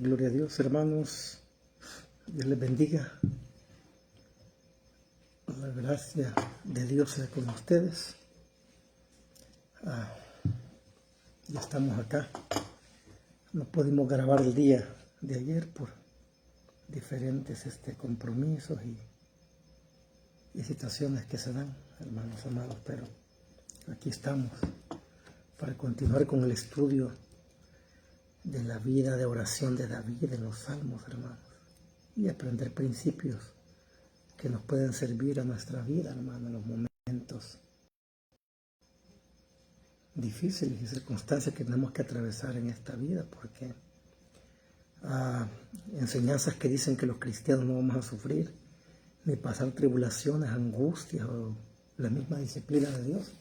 Gloria a Dios, hermanos. Dios les bendiga. La gracia de Dios sea con ustedes. Ya estamos acá. No pudimos grabar el día de ayer por diferentes compromisos y situaciones que se dan, hermanos amados, pero aquí estamos para continuar con el estudio de la vida de oración de David en los Salmos, hermanos, y aprender principios que nos pueden servir a nuestra vida, hermanos, en los momentos difíciles y circunstancias que tenemos que atravesar en esta vida, porque enseñanzas que dicen que los cristianos no vamos a sufrir ni pasar tribulaciones, angustias o la misma disciplina de Dios,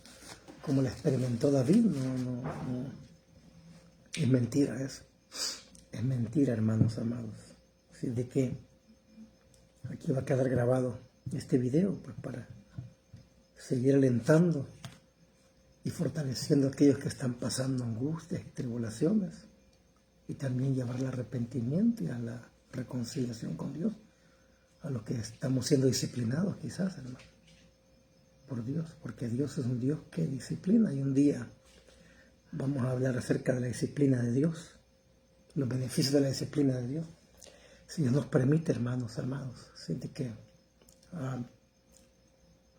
como la experimentó David, no. Es mentira eso. Es mentira, hermanos amados. Así de que aquí va a quedar grabado este video pues para seguir alentando y fortaleciendo a aquellos que están pasando angustias y tribulaciones, y también llevar al arrepentimiento y a la reconciliación con Dios, a los que estamos siendo disciplinados quizás, hermano, por Dios, porque Dios es un Dios que disciplina, y un día vamos a hablar acerca de la disciplina de Dios, los beneficios de la disciplina de Dios, si Dios nos permite, hermanos amados. Así de que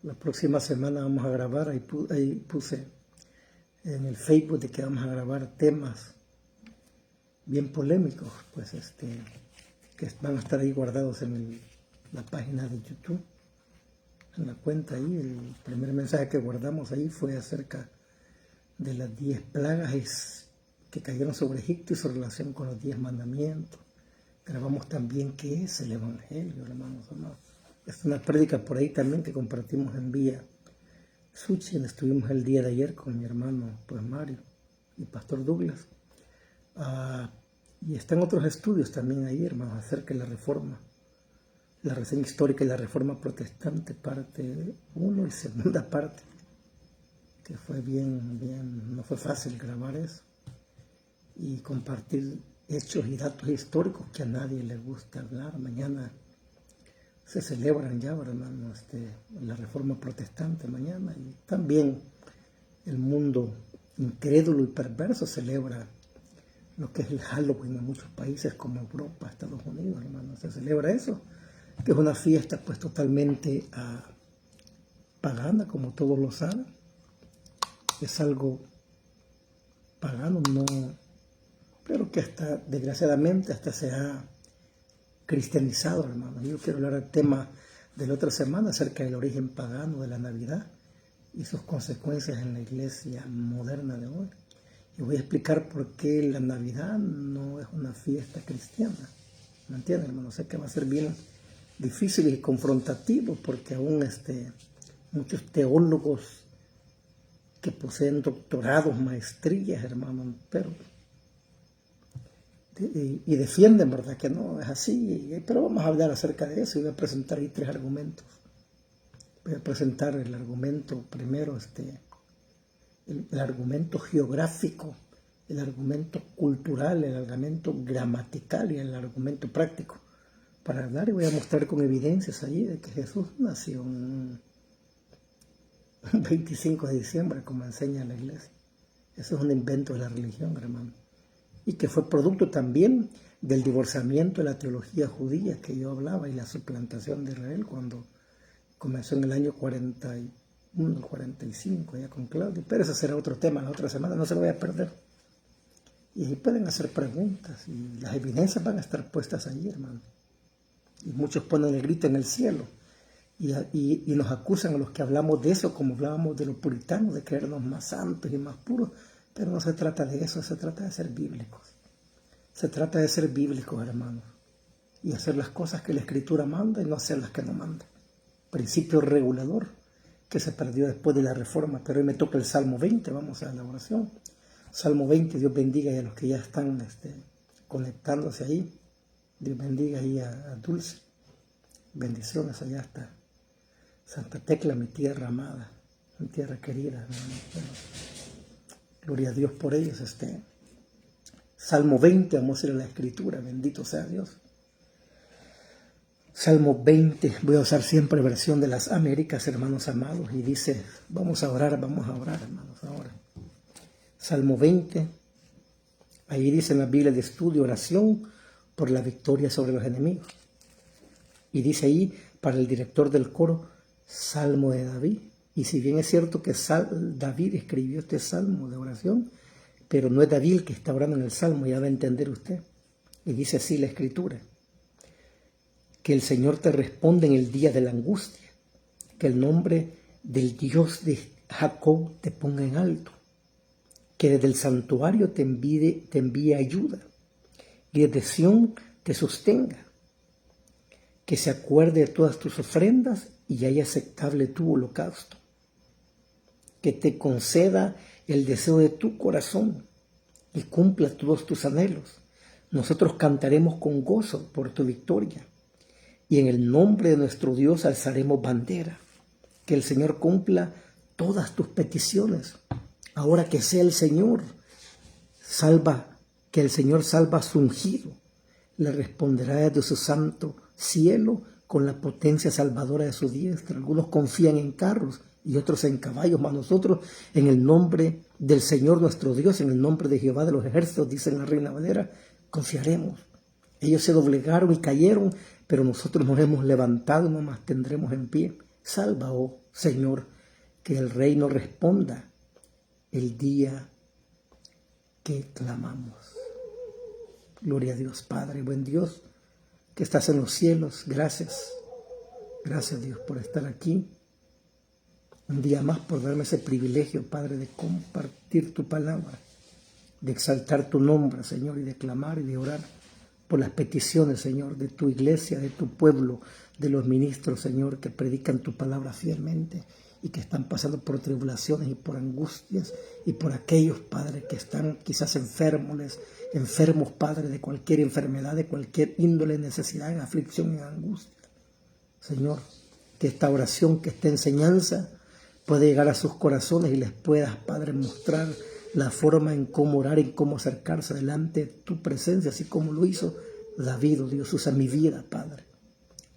la próxima semana vamos a grabar, ahí puse en el Facebook de que vamos a grabar temas bien polémicos, pues que van a estar ahí guardados en la página de YouTube, en la cuenta ahí. El primer mensaje que guardamos ahí fue acerca de las 10 plagas que cayeron sobre Egipto y su relación con los 10 mandamientos. Grabamos también qué es el Evangelio, hermanos amados. Es una prédica por ahí también que compartimos en Vía Suchi, donde estuvimos el día de ayer con mi hermano pues Mario y Pastor Douglas. Y están otros estudios también ahí, hermanos, acerca de la Reforma, la reseña histórica y la Reforma Protestante, parte 1 y segunda parte, que fue no fue fácil grabar eso y compartir hechos y datos históricos que a nadie le gusta hablar. Mañana se celebran ya, hermano, la Reforma Protestante mañana, y también el mundo incrédulo y perverso celebra lo que es el Halloween en muchos países como Europa, Estados Unidos, hermano. Se celebra eso, que es una fiesta pues totalmente pagana, como todos lo saben. Es algo pagano, pero que desgraciadamente hasta se ha cristianizado, hermano. Yo quiero hablar del tema de la otra semana acerca del origen pagano de la Navidad y sus consecuencias en la iglesia moderna de hoy. Y voy a explicar por qué la Navidad no es una fiesta cristiana. ¿Me entienden, hermano? Sé que va a ser bien difícil y confrontativo, porque aún muchos teólogos que poseen doctorados, maestrías, hermano, y defienden, ¿verdad?, que no es así. Pero vamos a hablar acerca de eso y voy a presentar ahí 3 argumentos. Voy a presentar el argumento primero, el argumento geográfico, el argumento cultural, el argumento gramatical y el argumento práctico para hablar, y voy a mostrar con evidencias allí de que Jesús nació un 25 de diciembre, como enseña la iglesia. Eso es un invento de la religión, hermano, y que fue producto también del divorciamiento de la teología judía que yo hablaba y la suplantación de Israel cuando comenzó en el año 41, 45, ya con Claudio. Pero ese será otro tema la otra semana, no se lo voy a perder. Y ahí pueden hacer preguntas y las evidencias van a estar puestas ahí, hermano. Y muchos ponen el grito en el cielo y nos acusan a los que hablamos de eso, como hablábamos de los puritanos, de creernos más santos y más puros. Pero no se trata de eso, se trata de ser bíblicos. Se trata de ser bíblicos, hermanos, y hacer las cosas que la Escritura manda y no hacer las que no manda. Principio regulador que se perdió después de la Reforma. Pero hoy me toca el Salmo 20, vamos a la oración. Salmo 20, Dios bendiga a los que ya están conectándose ahí. Dios bendiga ahí a Dulce. Bendiciones allá hasta Santa Tecla, mi tierra amada, mi tierra querida, hermano. Bueno, gloria a Dios por ellos. Salmo 20, vamos a ir a la escritura, bendito sea Dios. Salmo 20, voy a usar siempre versión de las Américas, hermanos amados, y dice, vamos a orar, hermanos, ahora. Salmo 20, ahí dice en la Biblia de estudio, oración por la victoria sobre los enemigos. Y dice ahí, para el director del coro, Salmo de David. Y si bien es cierto que David escribió este salmo de oración, pero no es David el que está orando en el salmo, ya va a entender usted. Y dice así la escritura, que el Señor te responde en el día de la angustia, que el nombre del Dios de Jacob te ponga en alto, que desde el santuario te envíe ayuda, y desde Sión te sostenga, que se acuerde de todas tus ofrendas y haya aceptable tu holocausto, que te conceda el deseo de tu corazón y cumpla todos tus anhelos. Nosotros cantaremos con gozo por tu victoria y en el nombre de nuestro Dios alzaremos bandera. Que el Señor cumpla todas tus peticiones. Ahora que sea el Señor, que el Señor salva a su ungido. Le responderá desde su santo cielo con la potencia salvadora de su diestra. Algunos confían en carros y otros en caballos, mas nosotros en el nombre del Señor nuestro Dios, en el nombre de Jehová de los ejércitos, dice en la Reina Valera, confiaremos. Ellos se doblegaron y cayeron, pero nosotros nos hemos levantado y no más tendremos en pie. Salva, oh Señor, que el Rey nos responda el día que clamamos. Gloria a Dios, Padre, buen Dios, que estás en los cielos. Gracias. Gracias, Dios, por estar aquí. Un día más por darme ese privilegio, Padre, de compartir tu palabra, de exaltar tu nombre, Señor, y de clamar y de orar por las peticiones, Señor, de tu iglesia, de tu pueblo, de los ministros, Señor, que predican tu palabra fielmente y que están pasando por tribulaciones y por angustias, y por aquellos, Padre, que están quizás enfermos, Padre, de cualquier enfermedad, de cualquier índole, necesidad, en aflicción, en angustia. Señor, que esta oración, que esta enseñanza pueda llegar a sus corazones y les puedas, Padre, mostrar la forma en cómo orar, en cómo acercarse delante de tu presencia, así como lo hizo David. Oh Dios, usa mi vida, Padre.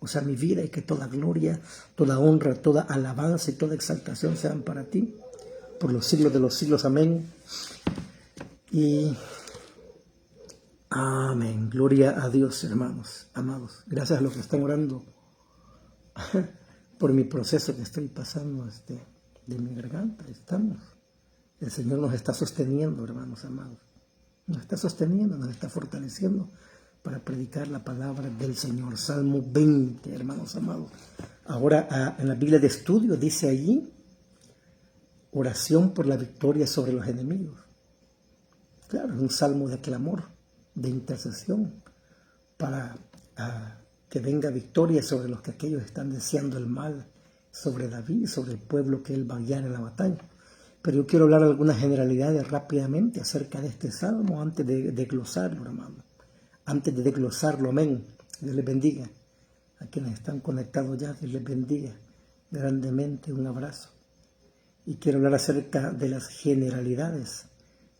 Usa mi vida, y que toda gloria, toda honra, toda alabanza y toda exaltación sean para ti, por los siglos de los siglos. Amén. Y amén. Gloria a Dios, hermanos, amados. Gracias a los que están orando por mi proceso que estoy pasando de mi garganta. Estamos. El Señor nos está sosteniendo, hermanos amados. Nos está sosteniendo, nos está fortaleciendo para predicar la palabra del Señor. Salmo 20, hermanos amados. Ahora en la Biblia de estudio dice allí, oración por la victoria sobre los enemigos. Claro, es un salmo de clamor, de intercesión, para que venga victoria sobre los que aquellos están deseando el mal, sobre David, sobre el pueblo que él va a guiar en la batalla. Pero yo quiero hablar algunas generalidades rápidamente acerca de este salmo antes de desglosarlo, hermano. Antes de desglosarlo, amén. Dios les bendiga. A quienes están conectados ya, Dios les bendiga grandemente. Un abrazo. Y quiero hablar acerca de las generalidades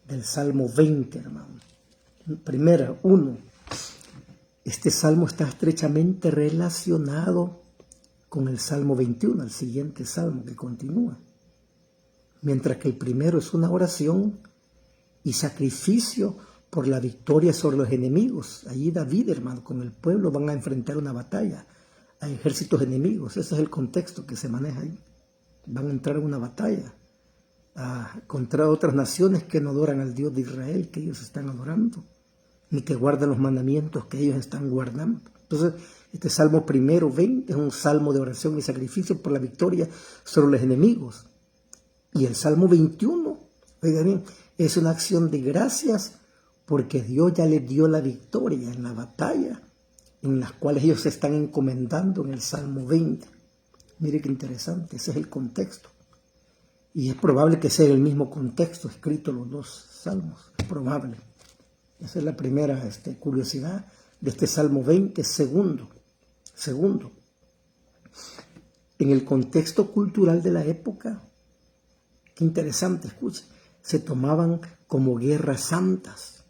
del Salmo 20, hermano. Primera, 1. Este salmo está estrechamente relacionado con el Salmo 21, el siguiente salmo que continúa. Mientras que el primero es una oración y sacrificio por la victoria sobre los enemigos. Allí David, hermano, con el pueblo van a enfrentar una batalla a ejércitos enemigos. Ese es el contexto que se maneja ahí. Van a entrar en una batalla contra otras naciones que no adoran al Dios de Israel, que ellos están adorando, ni que guardan los mandamientos que ellos están guardando. Entonces, este Salmo primero, 20, es un salmo de oración y sacrificio por la victoria sobre los enemigos. Y el Salmo 21, oiga bien, es una acción de gracias porque Dios ya les dio la victoria en la batalla en las cuales ellos se están encomendando en el Salmo 20. Mire qué interesante, ese es el contexto. Y es probable que sea el mismo contexto escrito los dos salmos, es probable. Esa es la primera curiosidad de este Salmo 20. Segundo, en el contexto cultural de la época, qué interesante, escuche, se tomaban como guerras santas.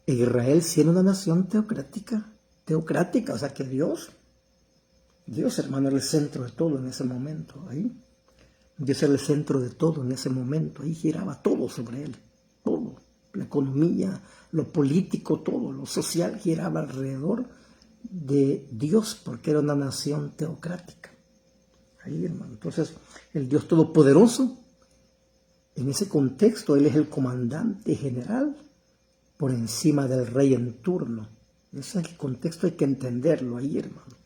E Israel siendo una nación teocrática, o sea que Dios, hermano, era el centro de todo en ese momento, ahí. Dios era el centro de todo en ese momento, ahí giraba todo sobre él, todo, la economía, lo político, todo, lo social giraba alrededor de Dios, porque era una nación teocrática. Ahí, hermano, entonces, el Dios Todopoderoso, en ese contexto, Él es el comandante general por encima del rey en turno. Ese es el contexto, hay que entenderlo ahí, hermano.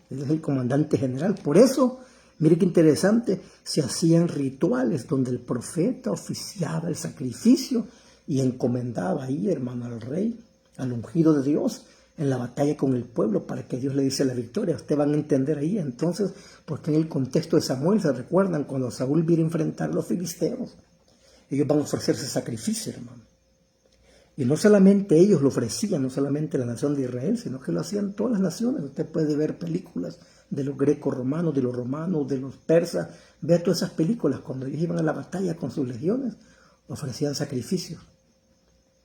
Él es el comandante general. Por eso, mire qué interesante, se hacían rituales donde el profeta oficiaba el sacrificio y encomendaba ahí, hermano, al rey, al ungido de Dios, en la batalla con el pueblo para que Dios le diese la victoria. Ustedes van a entender ahí entonces, porque en el contexto de Samuel, se recuerdan cuando Saúl viene a enfrentar a los filisteos, ellos van a ofrecerse sacrificio, hermano. Y no solamente ellos lo ofrecían, no solamente la nación de Israel, sino que lo hacían todas las naciones. Usted puede ver películas de los greco-romanos, de los romanos, de los persas. Vea todas esas películas, cuando ellos iban a la batalla con sus legiones, ofrecían sacrificios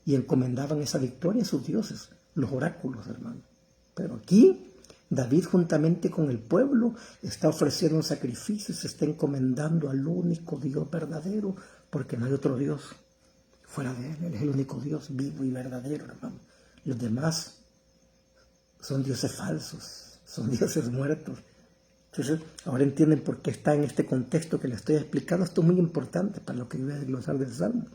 y encomendaban esa victoria a sus dioses, los oráculos, hermano. Pero aquí, David juntamente con el pueblo está ofreciendo un sacrificio, se está encomendando al único Dios verdadero, porque no hay otro Dios fuera de él. Él es el único Dios vivo y verdadero, hermano. Los demás son dioses falsos, son dioses muertos. Entonces, ahora entienden por qué está en este contexto que le estoy explicando. Esto es muy importante para lo que yo voy a desglosar del Salmo.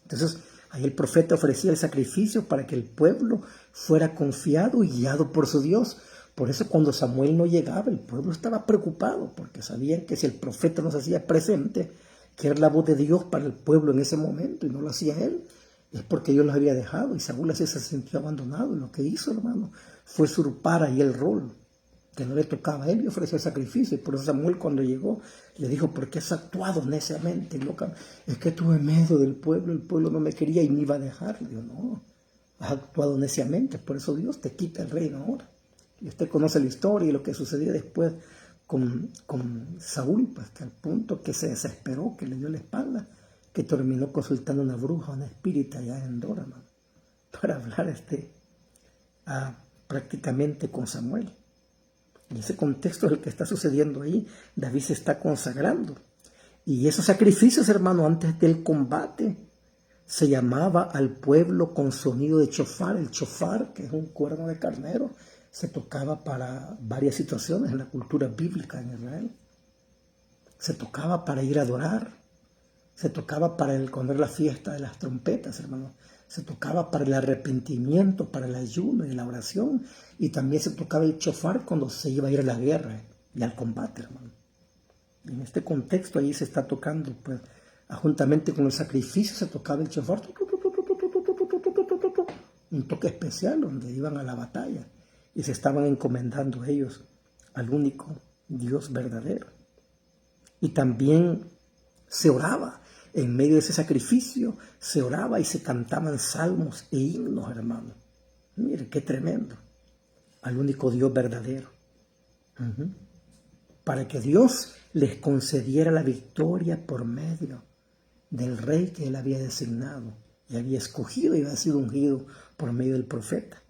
Entonces, ahí el profeta ofrecía el sacrificio para que el pueblo fuera confiado y guiado por su Dios. Por eso cuando Samuel no llegaba, el pueblo estaba preocupado, porque sabían que si el profeta no se hacía presente, que era la voz de Dios para el pueblo en ese momento, y no lo hacía él, es porque Dios los había dejado, y Saúl así se sintió abandonado. Y lo que hizo, hermano, fue usurpar ahí el rol que no le tocaba a él, y ofreció el sacrificio. Y por eso Samuel, cuando llegó, le dijo: ¿por qué has actuado neciamente, loca? Es que tuve miedo del pueblo, el pueblo no me quería y me iba a dejar. Le digo: no, has actuado neciamente, por eso Dios te quita el reino ahora. Y usted conoce la historia y lo que sucedió después con Saúl, pues, que al punto que se desesperó, que le dio la espalda, que terminó consultando a una bruja, una espírita allá en Dora, man, para hablar prácticamente con Samuel. En ese contexto es el que está sucediendo ahí. David se está consagrando. Y esos sacrificios, hermano, antes del combate, se llamaba al pueblo con sonido de chofar. El chofar, que es un cuerno de carnero, se tocaba para varias situaciones en la cultura bíblica en Israel. Se tocaba para ir a adorar. Se tocaba para cuando era la fiesta de las trompetas, hermano. Se tocaba para el arrepentimiento, para el ayuno y la oración. Y también se tocaba el chofar cuando se iba a ir a la guerra y al combate, hermano. Y en este contexto ahí se está tocando, pues, juntamente con el sacrificio se tocaba el chofar. Un toque especial donde iban a la batalla y se estaban encomendando ellos al único Dios verdadero. Y también se oraba. En medio de ese sacrificio se oraba y se cantaban salmos e himnos, hermano. Mire, qué tremendo. Al único Dios verdadero. Para que Dios les concediera la victoria por medio del rey que él había designado y había escogido y había sido ungido por medio del profeta.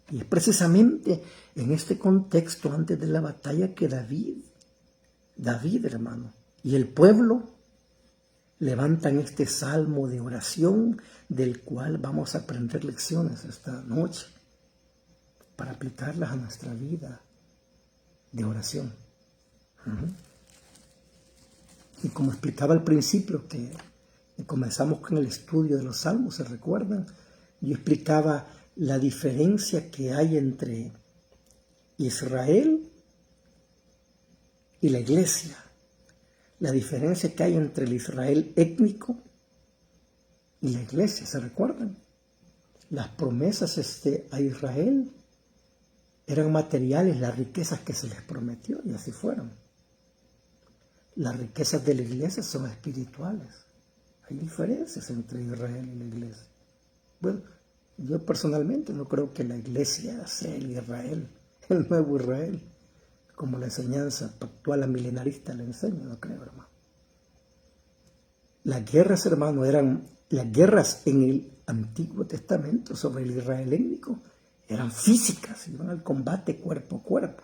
Y es precisamente en este contexto, antes de la batalla, que David, hermano, y el pueblo levantan este salmo de oración, del cual vamos a aprender lecciones esta noche para aplicarlas a nuestra vida de oración. Y como explicaba al principio, que comenzamos con el estudio de los salmos, ¿se recuerdan? Yo explicaba la diferencia que hay entre Israel y la iglesia. La diferencia que hay entre el Israel étnico y la iglesia, ¿se recuerdan? Las promesas a Israel eran materiales, las riquezas que se les prometió, y así fueron. Las riquezas de la iglesia son espirituales. Hay diferencias entre Israel y la iglesia. Bueno, yo personalmente no creo que la iglesia sea el Israel, el nuevo Israel, como la enseñanza pactual, la milenarista le enseña, no creo, hermano. Las guerras, hermano, eran las guerras en el Antiguo Testamento sobre el Israel étnico eran físicas, iban al combate cuerpo a cuerpo.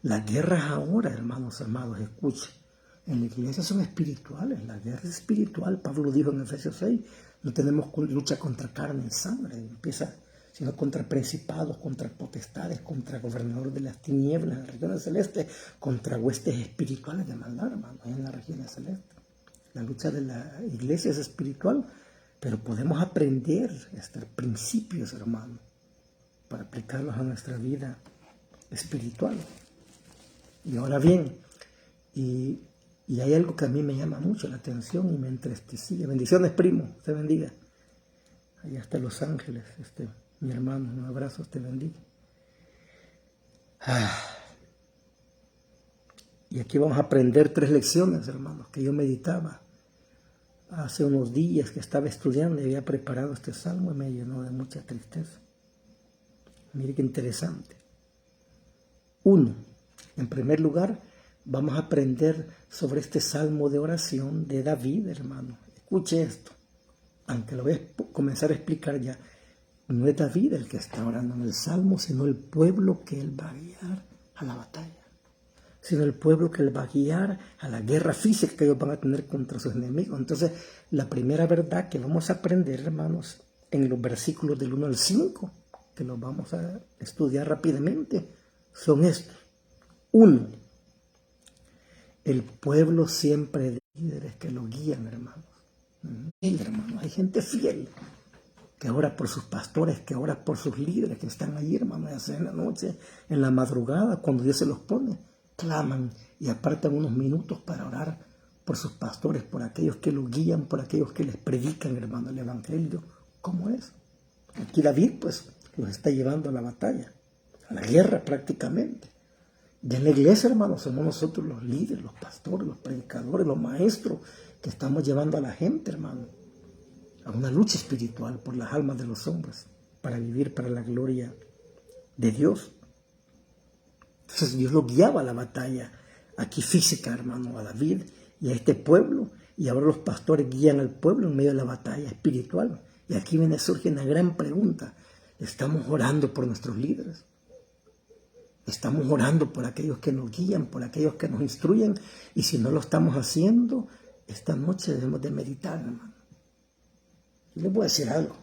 Las guerras ahora, hermanos amados, escuchen, en la iglesia son espirituales, la guerra es espiritual. Pablo dijo en Efesios 6, no tenemos lucha contra carne y sangre, sino contra principados, contra potestades, contra gobernadores de las tinieblas en las regiones celestes, contra huestes espirituales de maldad, hermanos, en las regiones celestes. La lucha de la iglesia es espiritual, pero podemos aprender estos principios, hermanos, para aplicarlos a nuestra vida espiritual. Y ahora bien, y hay algo que a mí me llama mucho la atención y me entristecía. Bendiciones, primo, te bendiga. Allá está Los Ángeles, mi hermano, un abrazo, te bendiga. Y aquí vamos a aprender 3 lecciones, hermanos, que yo meditaba hace unos días que estaba estudiando y había preparado este salmo y me llenó de mucha tristeza. Mire qué interesante. 1. En primer lugar, vamos a aprender sobre este salmo de oración de David, hermano. Escuche esto, aunque lo voy a comenzar a explicar ya. No es David el que está orando en el salmo, sino el pueblo que él va a guiar a la batalla. Sino el pueblo que él va a guiar a la guerra física que ellos van a tener contra sus enemigos. Entonces, la primera verdad que vamos a aprender, hermanos, en los versículos del 1 al 5, que los vamos a estudiar rápidamente, son estos. 1. El pueblo siempre de líderes que lo guían, hermanos. Hermanos, hay gente fiel que ora por sus pastores, que ora por sus líderes que están allí, hermanos, ya sea en la noche, en la madrugada, cuando Dios se los pone, claman y apartan unos minutos para orar por sus pastores, por aquellos que los guían, por aquellos que les predican, hermano, el evangelio. ¿Cómo es? Aquí David, pues, los está llevando a la batalla, a la guerra prácticamente. Y en la iglesia, hermanos, somos nosotros los líderes, los pastores, los predicadores, los maestros que estamos llevando a la gente, hermano, a una lucha espiritual por las almas de los hombres, para vivir para la gloria de Dios. Entonces Dios lo guiaba a la batalla, aquí física, hermano, a David y a este pueblo, y ahora los pastores guían al pueblo en medio de la batalla espiritual. Y aquí surge una gran pregunta: ¿estamos orando por nuestros líderes? Estamos orando por aquellos que nos guían, por aquellos que nos instruyen, y si no lo estamos haciendo, esta noche debemos de meditar, hermano. Yo les voy a decir algo.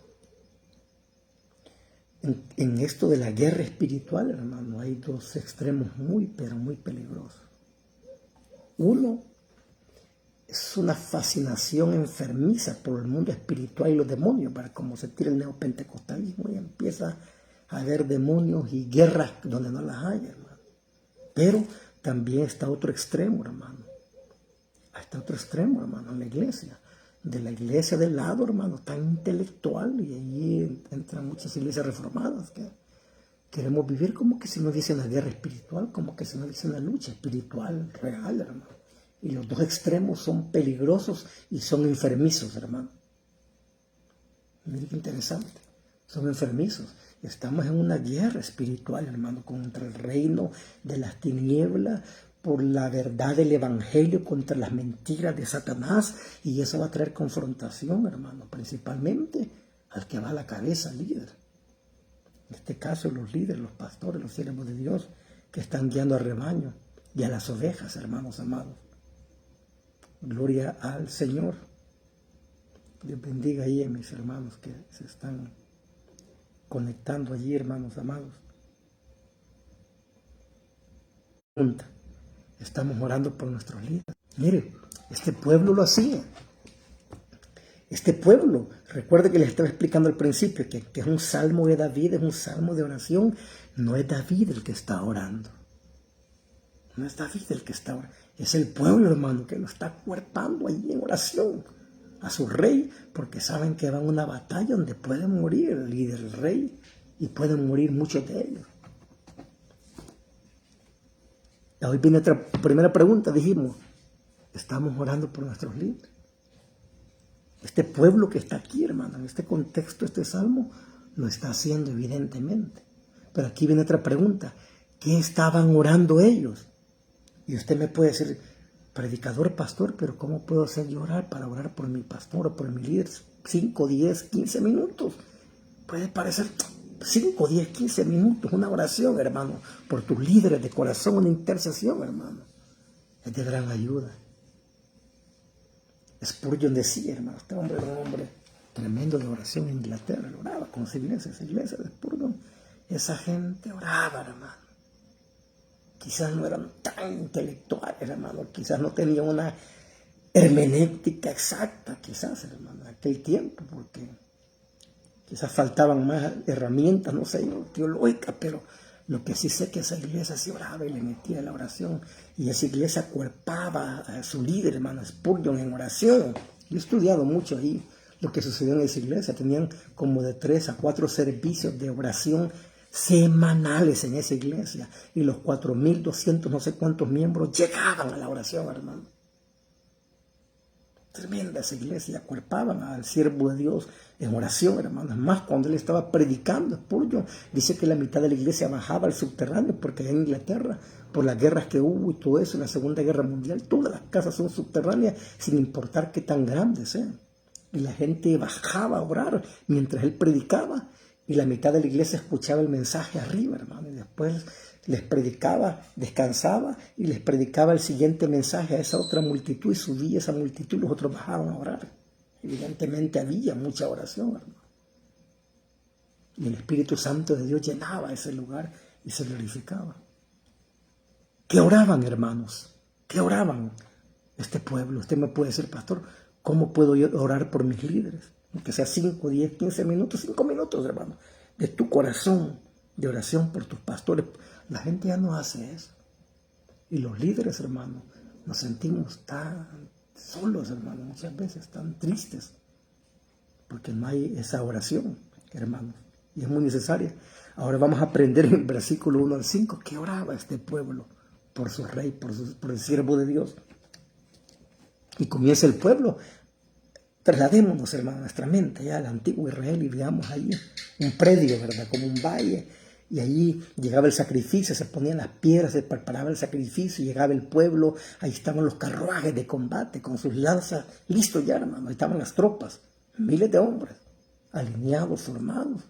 En esto de la guerra espiritual, hermano, hay 2 extremos muy, pero muy peligrosos. Uno es una fascinación enfermiza por el mundo espiritual y los demonios, para como se tira el neopentecostalismo y empieza a haber demonios y guerras donde no las hay, hermano. Pero también está otro extremo, hermano. Está otro extremo, hermano, en la iglesia. De la iglesia del lado, hermano, tan intelectual, y allí entran muchas iglesias reformadas que queremos vivir como que si no dice una guerra espiritual, como que si no dice una lucha espiritual real, hermano. Y los 2 extremos son peligrosos y son enfermizos, hermano. Miren qué interesante. Son enfermizos. Estamos en una guerra espiritual, hermano, contra el reino de las tinieblas, por la verdad del evangelio, contra las mentiras de Satanás, y eso va a traer confrontación, hermano, principalmente al que va a la cabeza, al líder. En este caso, los líderes, los pastores, los siervos de Dios, que están guiando al rebaño y a las ovejas, hermanos amados. Gloria al Señor. Dios bendiga ahí a mis hermanos que se están conectando allí, hermanos amados. Pregunta: ¿estamos orando por nuestros líderes? Mire, este pueblo lo hacía. Este pueblo, recuerde que les estaba explicando al principio que es un salmo de David, es un salmo de oración. No es David el que está orando. No es David el que está orando. Es el pueblo, hermano, que lo está acuerpando allí en oración a su rey, porque saben que van a una batalla donde pueden morir el líder, el rey, y pueden morir muchos de ellos. Hoy viene otra primera pregunta, dijimos: ¿estamos orando por nuestros líderes? Este pueblo que está aquí, hermano, en este contexto, este salmo, lo está haciendo evidentemente. Pero aquí viene otra pregunta: ¿qué estaban orando ellos? Y usted me puede decir: predicador, pastor, pero ¿cómo puedo hacer yo orar para orar por mi pastor o por mi líder? 5, 10, 15 minutos. Puede parecer 5, 10, 15 minutos, una oración, hermano, por tus líderes de corazón, una intercesión, hermano. Es de gran ayuda. Spurgeon decía, hermano, este hombre era un hombre tremendo de oración en Inglaterra, él oraba con esa iglesia de Spurgeon. Esa gente oraba, hermano. Quizás no eran tan intelectuales, hermano, quizás no tenían una hermenéutica exacta, quizás, hermano, en aquel tiempo, porque quizás faltaban más herramientas, no sé, teológicas, pero lo que sí sé es que esa iglesia se oraba y le metía la oración, y esa iglesia acuerpaba a su líder, hermano Spurgeon, en oración. Yo he estudiado mucho ahí lo que sucedió en esa iglesia. Tenían como de 3 a 4 servicios de oración semanales en esa iglesia, y los 4.200 no sé cuántos miembros llegaban a la oración, hermano. Tremenda esa iglesia, acuerpaban al siervo de Dios en oración, hermanos. Más cuando él estaba predicando, Spurgeon dice que la mitad de la iglesia bajaba al subterráneo, porque allá en Inglaterra, por las guerras que hubo y todo eso, en la Segunda Guerra Mundial, todas las casas son subterráneas, sin importar qué tan grandes sean. Y la gente bajaba a orar mientras él predicaba, y la mitad de la iglesia escuchaba el mensaje arriba, hermano, y después les predicaba, descansaba y les predicaba el siguiente mensaje a esa otra multitud, y subía esa multitud y los otros bajaban a orar. Evidentemente había mucha oración, hermano. Y el Espíritu Santo de Dios llenaba ese lugar y se glorificaba. ¿Qué oraban, hermanos? ¿Qué oraban este pueblo? Usted me puede decir, pastor, ¿cómo puedo yo orar por mis líderes? Aunque sea 5, 10, 15 minutos, 5 minutos, hermano, de tu corazón, de oración por tus pastores. La gente ya no hace eso. Y los líderes, hermano, nos sentimos tan solos, hermano, muchas veces tan tristes, porque no hay esa oración, hermano, y es muy necesaria. Ahora vamos a aprender en el versículo 1 al 5 que oraba este pueblo por su rey, por el siervo de Dios. Y comienza el pueblo. Trasladémonos, hermano, nuestra mente ya al antiguo Israel y veamos ahí un predio, ¿verdad? Como un valle. Y allí llegaba el sacrificio, se ponían las piedras, se preparaba el sacrificio, llegaba el pueblo, ahí estaban los carruajes de combate con sus lanzas, listos ya, hermano, ahí estaban las tropas, miles de hombres, alineados, formados.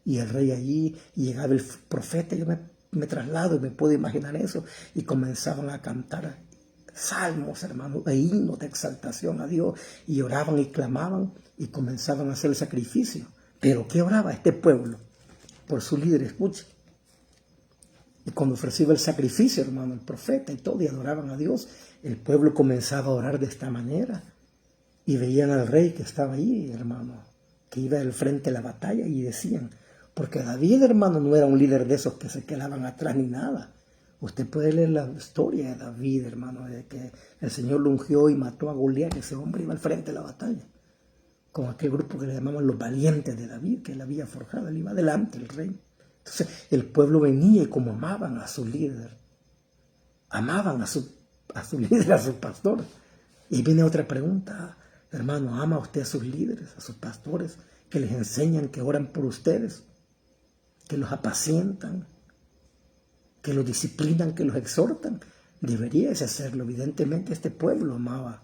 Y el rey allí, y llegaba el profeta, yo me traslado y me puedo imaginar eso, y comenzaban a cantar salmos, hermano, e himnos de exaltación a Dios, y oraban y clamaban, y comenzaban a hacer el sacrificio. Pero ¿qué oraba este pueblo? Por su líder, escuche. Y cuando ofrecía el sacrificio, hermano, el profeta y todo, y adoraban a Dios, el pueblo comenzaba a orar de esta manera. Y veían al rey que estaba ahí, hermano, que iba al frente de la batalla, y decían, porque David, hermano, no era un líder de esos que se quedaban atrás ni nada. Usted puede leer la historia de David, hermano, de que el Señor lo ungió y mató a Goliat, ese hombre iba al frente de la batalla, con aquel grupo que le llamaban los valientes de David, que él había forjado, él iba adelante, el rey. Entonces el pueblo venía, y como amaban a su líder, amaban a su líder, a su pastor. Y viene otra pregunta, hermano, ¿ama usted a sus líderes, a sus pastores, que les enseñan, que oran por ustedes, que los apacientan, que los disciplinan, que los exhortan? Deberíais hacerlo. Evidentemente este pueblo amaba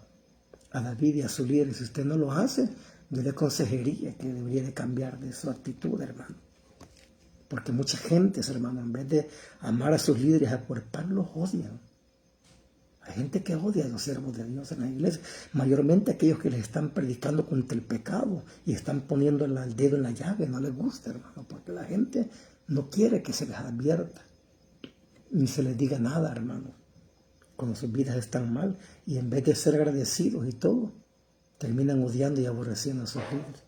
a David y a su líder, y si usted no lo hace, yo le aconsejaría que debería de cambiar de su actitud, hermano. Porque mucha gente, hermano, en vez de amar a sus líderes, acuerparlos, odian. Hay gente que odia a los siervos de Dios en la iglesia, mayormente aquellos que les están predicando contra el pecado y están poniendo el dedo en la llaga. No les gusta, hermano, porque la gente no quiere que se les advierta ni se les diga nada, hermano, cuando sus vidas están mal, y en vez de ser agradecidos y todo, terminan odiando y aborreciendo a sus líderes.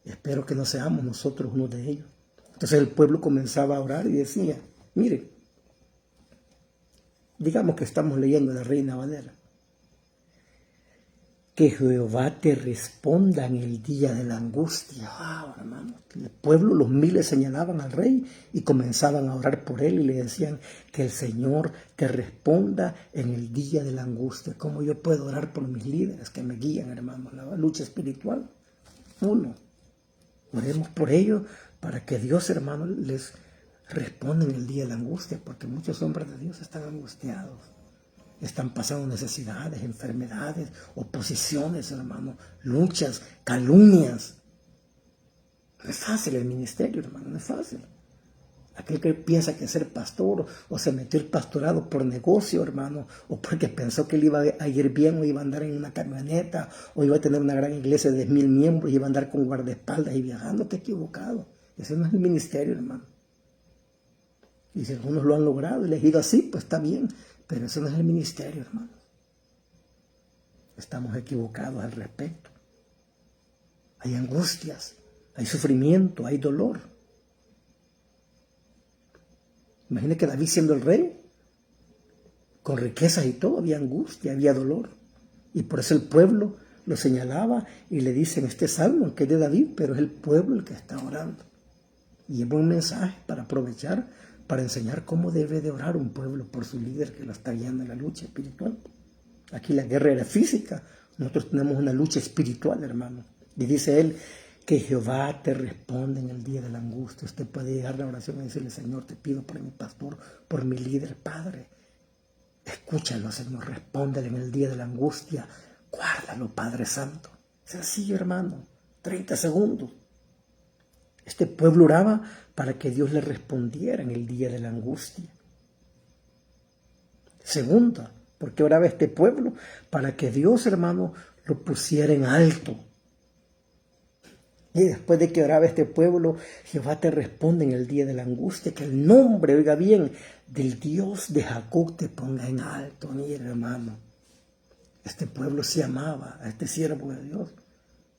Espero que no seamos nosotros uno de ellos. Entonces el pueblo comenzaba a orar y decía, mire, digamos que estamos leyendo la Reina Valera, que Jehová te responda en el día de la angustia. Hermano, el pueblo, los miles señalaban al rey y comenzaban a orar por él y le decían que el Señor te responda en el día de la angustia. ¿Cómo yo puedo orar por mis líderes que me guían, hermano, en la lucha espiritual? Uno, oremos por ellos para que Dios, hermano, les responda en el día de la angustia, porque muchos hombres de Dios están angustiados. Están pasando necesidades, enfermedades, oposiciones, hermano, luchas, calumnias. No es fácil el ministerio, hermano, no es fácil. Aquel que piensa que ser pastor o se metió el pastorado por negocio, hermano, o porque pensó que le iba a ir bien o iba a andar en una camioneta o iba a tener una gran iglesia de 10,000 miembros y iba a andar con guardaespaldas y viajando, está equivocado. Ese no es el ministerio, hermano. Y si algunos lo han logrado y les ha ido así, pues está bien, pero eso no es el ministerio, hermano. Estamos equivocados al respecto. Hay angustias, hay sufrimiento, hay dolor. Imagínate que David siendo el rey, con riquezas y todo, había angustia, había dolor. Y por eso el pueblo lo señalaba y le dice en este salmo que es de David, pero es el pueblo el que está orando. Y es buen mensaje para aprovechar, para enseñar cómo debe de orar un pueblo por su líder que lo está guiando en la lucha espiritual. Aquí la guerra era física, nosotros tenemos una lucha espiritual, hermano. Y dice él, que Jehová te responde en el día de la angustia. Usted puede llegar a la oración y decirle, Señor, te pido por mi pastor, por mi líder, Padre. Escúchalo, Señor, respóndele en el día de la angustia. Guárdalo, Padre Santo. Sencillo, hermano, 30 segundos. Este pueblo oraba para que Dios le respondiera en el día de la angustia. Segunda, ¿por qué oraba este pueblo? Para que Dios, hermano, lo pusiera en alto. Y después de que oraba este pueblo, Jehová te responde en el día de la angustia, que el nombre, oiga bien, del Dios de Jacob te ponga en alto. Mira, hermano, este pueblo se amaba a este siervo de Dios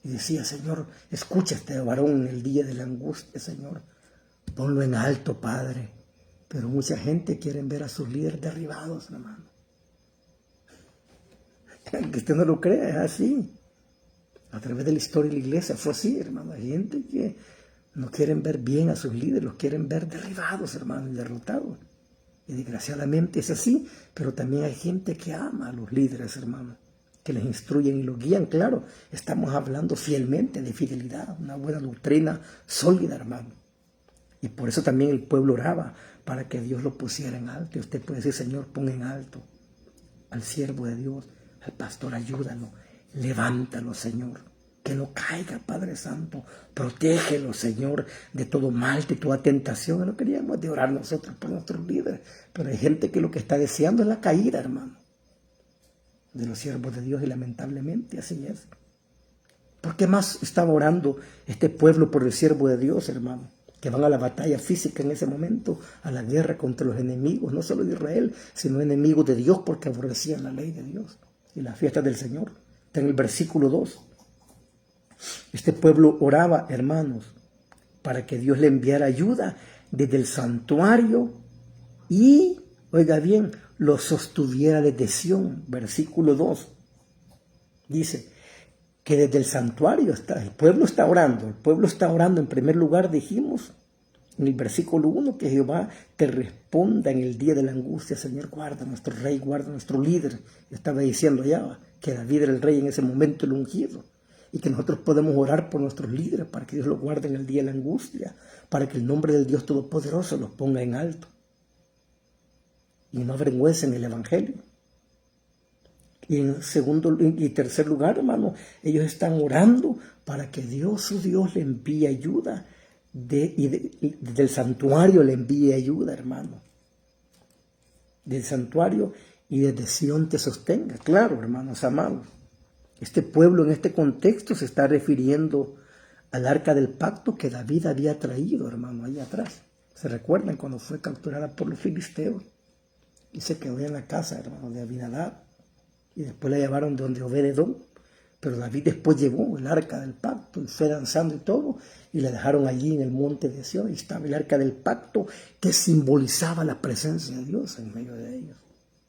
y decía, Señor, escucha a este varón en el día de la angustia, Señor, ponlo en alto, Padre. Pero mucha gente quiere ver a sus líderes derribados, hermano. Que usted no lo crea, es así. A través de la historia de la iglesia fue así, hermano. Hay gente que no quieren ver bien a sus líderes, los quieren ver derribados, hermano, y derrotados. Y desgraciadamente es así, pero también hay gente que ama a los líderes, hermano, que les instruyen y los guían. Claro, estamos hablando fielmente de fidelidad, una buena doctrina sólida, hermano. Y por eso también el pueblo oraba, para que Dios lo pusiera en alto. Y usted puede decir, Señor, pon en alto al siervo de Dios, al pastor, ayúdalo. Levántalo, Señor, que no caiga, Padre Santo. Protégelo, Señor, de todo mal, de toda tentación. No queríamos de orar nosotros por nuestros líderes, pero hay gente que lo que está deseando es la caída, hermano, de los siervos de Dios, y lamentablemente así es. ¿Por qué más estaba orando este pueblo por el siervo de Dios, hermano? Que van a la batalla física en ese momento, a la guerra contra los enemigos, no solo de Israel, sino enemigos de Dios, porque aborrecían la ley de Dios y las fiestas del Señor. Está en el versículo 2. Este pueblo oraba, hermanos, para que Dios le enviara ayuda desde el santuario y, oiga bien, lo sostuviera desde Sión. Versículo 2. Dice que desde el santuario el pueblo está orando. El pueblo está orando en primer lugar, dijimos, en el versículo 1, que Jehová te responda en el día de la angustia. Señor, guarda a nuestro rey, guarda a nuestro líder. Estaba diciendo ya que David era el rey en ese momento, el ungido, y que nosotros podemos orar por nuestros líderes para que Dios los guarde en el día de la angustia, para que el nombre del Dios Todopoderoso los ponga en alto y no avergüencen el Evangelio. Y en segundo y tercer lugar, hermano, ellos están orando para que Dios, su Dios, le envíe ayuda, desde el santuario le envíe ayuda, hermano. Del santuario y desde Sión te sostenga. Claro, hermanos amados, este pueblo en este contexto se está refiriendo al arca del pacto que David había traído, hermano, ahí atrás. ¿Se recuerdan cuando fue capturada por los filisteos? Y se quedó en la casa, hermano, de Abinadab. Y después la llevaron de donde Obed-edom. Pero David después llevó el arca del pacto y fue danzando y todo, y la dejaron allí en el monte de Sión. Y estaba el arca del pacto que simbolizaba la presencia de Dios en medio de ellos.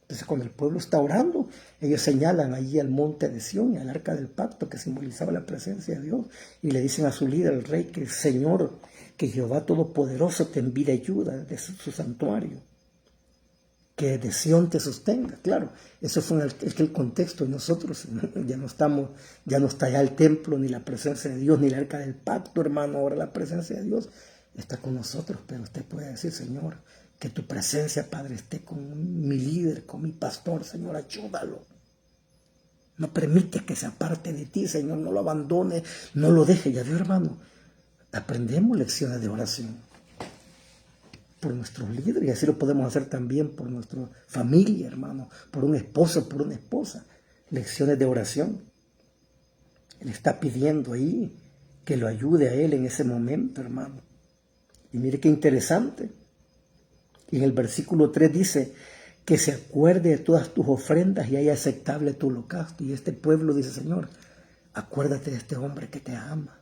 Entonces, cuando el pueblo está orando, ellos señalan allí al monte de Sión y al arca del pacto que simbolizaba la presencia de Dios, y le dicen a su líder, el rey, que el Señor, que Jehová Todopoderoso te envíe ayuda desde su santuario, que de Sión te sostenga. Claro, eso fue el contexto, y nosotros ya no está allá el templo, ni la presencia de Dios, ni el arca del pacto, hermano. Ahora la presencia de Dios está con nosotros, pero usted puede decir, Señor, Que tu presencia, Padre, esté con mi líder, con mi pastor, Señor, ayúdalo. No permite que se aparte de ti, Señor, no lo abandone, no lo deje. Ya veo, hermano, aprendemos lecciones de oración por nuestros líderes, y así lo podemos hacer también por nuestra familia, hermano, por un esposo, por una esposa. Lecciones de oración. Él está pidiendo ahí que lo ayude a él en ese momento, hermano. Y mire qué interesante. Y en el versículo 3 dice que se acuerde de todas tus ofrendas y haya aceptable tu holocausto. Y este pueblo dice, Señor, acuérdate de este hombre que te ama,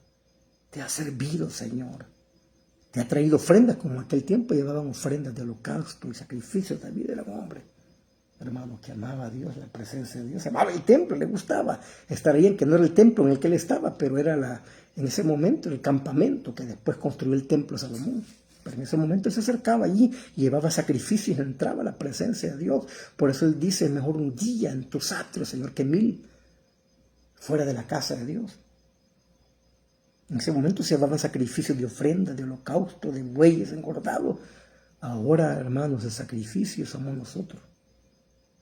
te ha servido, Señor. Te ha traído ofrendas, como en aquel tiempo llevaban ofrendas de holocausto y sacrificios. David era un hombre, hermano, que amaba a Dios, la presencia de Dios. Amaba el templo, le gustaba estar ahí, que no era el templo en el que él estaba, pero era en ese momento el campamento que después construyó el templo Salomón. Pero en ese momento él se acercaba allí, llevaba sacrificios, entraba a la presencia de Dios. Por eso él dice, mejor un día en tus atrios, Señor, que 1000 fuera de la casa de Dios. En ese momento se llevaban sacrificios de ofrenda, de holocausto, de bueyes engordados. Ahora, hermanos, el sacrificio somos nosotros.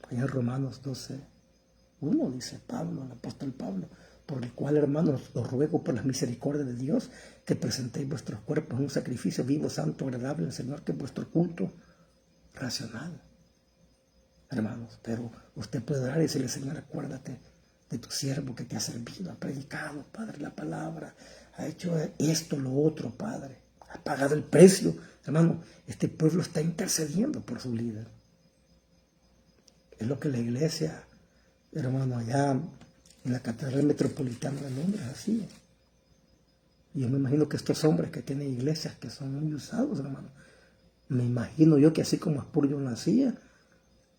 Allá en Romanos 12:1 dice Pablo, el apóstol Pablo, por el cual, hermanos, os ruego por las misericordias de Dios que presentéis vuestros cuerpos en un sacrificio vivo, santo, agradable al Señor, que es vuestro culto racional. Hermanos, pero usted puede orar y decirle, Señor, acuérdate de tu siervo que te ha servido, ha predicado, Padre, la palabra, ha hecho esto, lo otro, Padre, ha pagado el precio. Hermano, este pueblo está intercediendo por su líder. Es lo que la iglesia, hermano, allá en la Catedral Metropolitana de Londres hacía. Y yo me imagino que estos hombres que tienen iglesias que son muy usados, hermano, me imagino yo que así como Spurgeon lo hacía,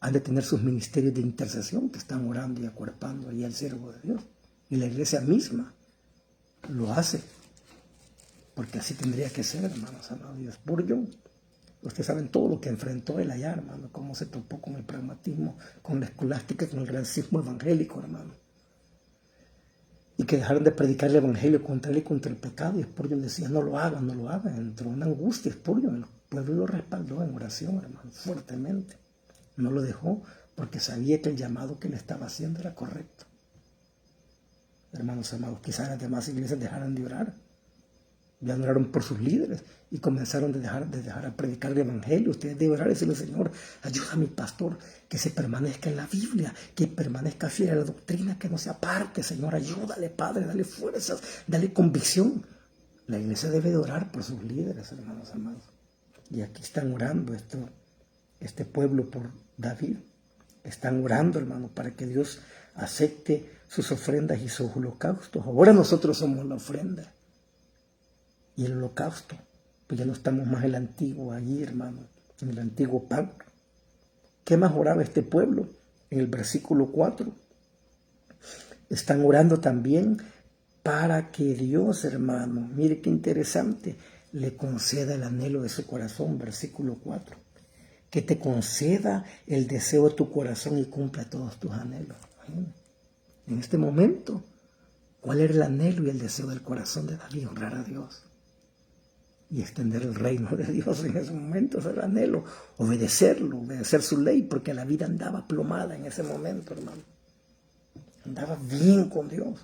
han de tener sus ministerios de intercesión que están orando y acuerpando ahí al siervo de Dios. Y la iglesia misma lo hace, porque así tendría que ser, hermanos amados. Y Spurgeon, ustedes saben todo lo que enfrentó él allá, hermano, cómo se topó con el pragmatismo, con la escolástica, con el racismo evangélico, hermano. Y que dejaron de predicar el evangelio contra él y contra el pecado. Y Spurgeon decía, no lo hagan, no lo hagan. Entró una angustia Spurgeon, el pueblo lo respaldó en oración, hermano, fuertemente. No lo dejó porque sabía que el llamado que le estaba haciendo era correcto. Hermanos amados, quizás las demás iglesias dejaran de orar. Ya no oraron por sus líderes y comenzaron de dejar a predicar el evangelio. Ustedes deben orar y decirle, Señor, ayuda a mi pastor que se permanezca en la Biblia, que permanezca fiel a la doctrina, que no se aparte. Señor, ayúdale, Padre, dale fuerzas, dale convicción. La iglesia debe de orar por sus líderes, hermanos amados. Y aquí están orando este pueblo por David. Están orando, hermano, para que Dios acepte sus ofrendas y sus holocaustos. Ahora nosotros somos la ofrenda y el holocausto. Pues ya no estamos más en el antiguo allí, hermano, en el antiguo pacto. ¿Qué más oraba este pueblo? En el versículo 4. Están orando también para que Dios, hermano, mire qué interesante, le conceda el anhelo de su corazón, versículo 4. Que te conceda el deseo de tu corazón y cumpla todos tus anhelos. En este momento, ¿cuál era el anhelo y el deseo del corazón de David? Honrar a Dios y extender el reino de Dios. En ese momento ese era el anhelo, obedecerlo, obedecer su ley, porque la vida andaba plomada en ese momento, hermano. Andaba bien con Dios.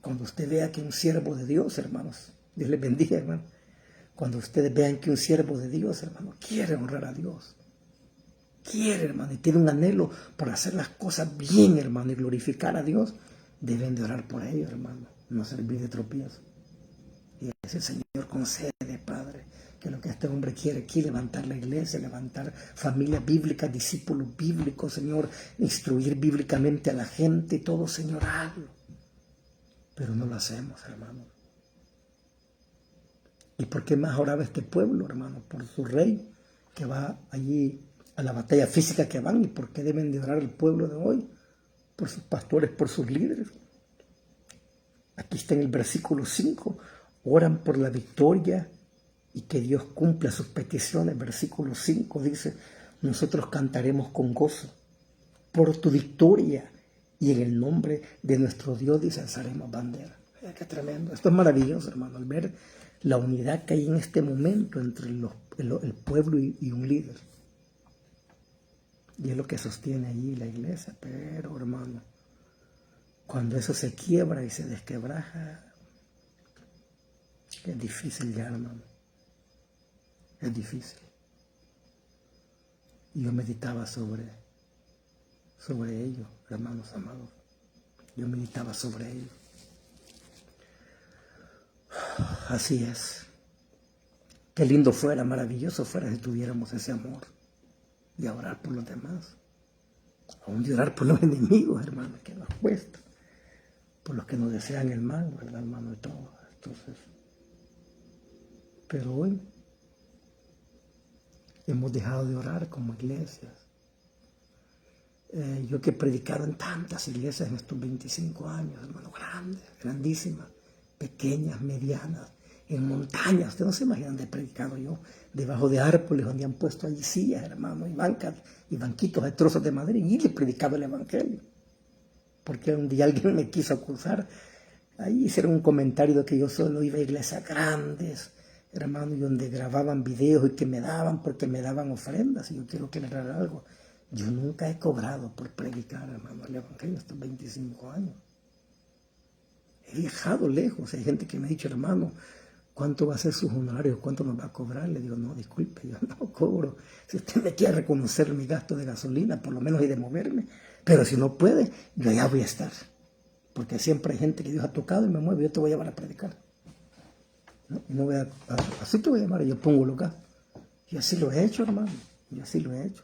Cuando usted vea que un siervo de Dios, hermanos, Dios les bendiga, hermano. Cuando ustedes vean que un siervo de Dios, hermano, quiere honrar a Dios, quiere, hermano, y tiene un anhelo por hacer las cosas bien, hermano, y glorificar a Dios, deben de orar por ellos, hermano, no servir de tropiezo. Y ese Señor concede, Padre, que lo que este hombre quiere aquí, levantar la iglesia, levantar familia bíblica, discípulos bíblicos, Señor, instruir bíblicamente a la gente, todo, Señor, hazlo. Pero no lo hacemos, hermano. ¿Y por qué más oraba este pueblo, hermano? Por su rey, que va allí a la batalla física que van. ¿Y por qué deben de orar el pueblo de hoy? Por sus pastores, por sus líderes. Aquí está en el versículo 5. Oran por la victoria y que Dios cumpla sus peticiones. Versículo 5 dice, nosotros cantaremos con gozo por tu victoria y en el nombre de nuestro Dios dice, alzaremos bandera. Qué tremendo. Esto es maravilloso, hermano, al ver la unidad que hay en este momento entre el pueblo y un líder. Y es lo que sostiene allí la iglesia. Pero, hermano, cuando eso se quiebra y se desquebraja, es difícil ya, hermano. Es difícil. Y yo meditaba sobre ello, hermanos amados. Yo meditaba sobre ello. Así es. Qué lindo fuera, maravilloso fuera si tuviéramos ese amor de orar por los demás. Aún de orar por los enemigos, hermano, que nos cuesta. Por los que nos desean el mal, ¿verdad, hermano? Y todo. Entonces, pero hoy hemos dejado de orar como iglesias. Yo que he predicado en tantas iglesias en estos 25 años, hermano, grandes, grandísimas, pequeñas, medianas, en montañas. Ustedes no se imaginan de he predicado yo, debajo de árboles donde han puesto allí sillas, hermano, y bancas, y banquitos de trozos de madera, y le he predicado el evangelio. Porque un día alguien me quiso acusar, ahí hicieron un comentario de que yo solo iba a iglesias grandes, hermano, y donde grababan videos y que me daban, porque me daban ofrendas, y yo quiero aclarar algo. Yo nunca he cobrado por predicar, hermano, el evangelio estos 25 años. He viajado lejos. Hay gente que me ha dicho, hermano, ¿cuánto va a ser sus honorarios? ¿Cuánto nos va a cobrar? Le digo, no, disculpe, yo no cobro. Si usted me quiere reconocer mi gasto de gasolina, por lo menos y de moverme. Pero si no puede, yo allá voy a estar. Porque siempre hay gente que Dios ha tocado y me mueve, yo te voy a llevar a predicar. ¿No? Y no voy así te voy a llamar, yo pongo el lugar. Y así lo he hecho, hermano. Y así lo he hecho.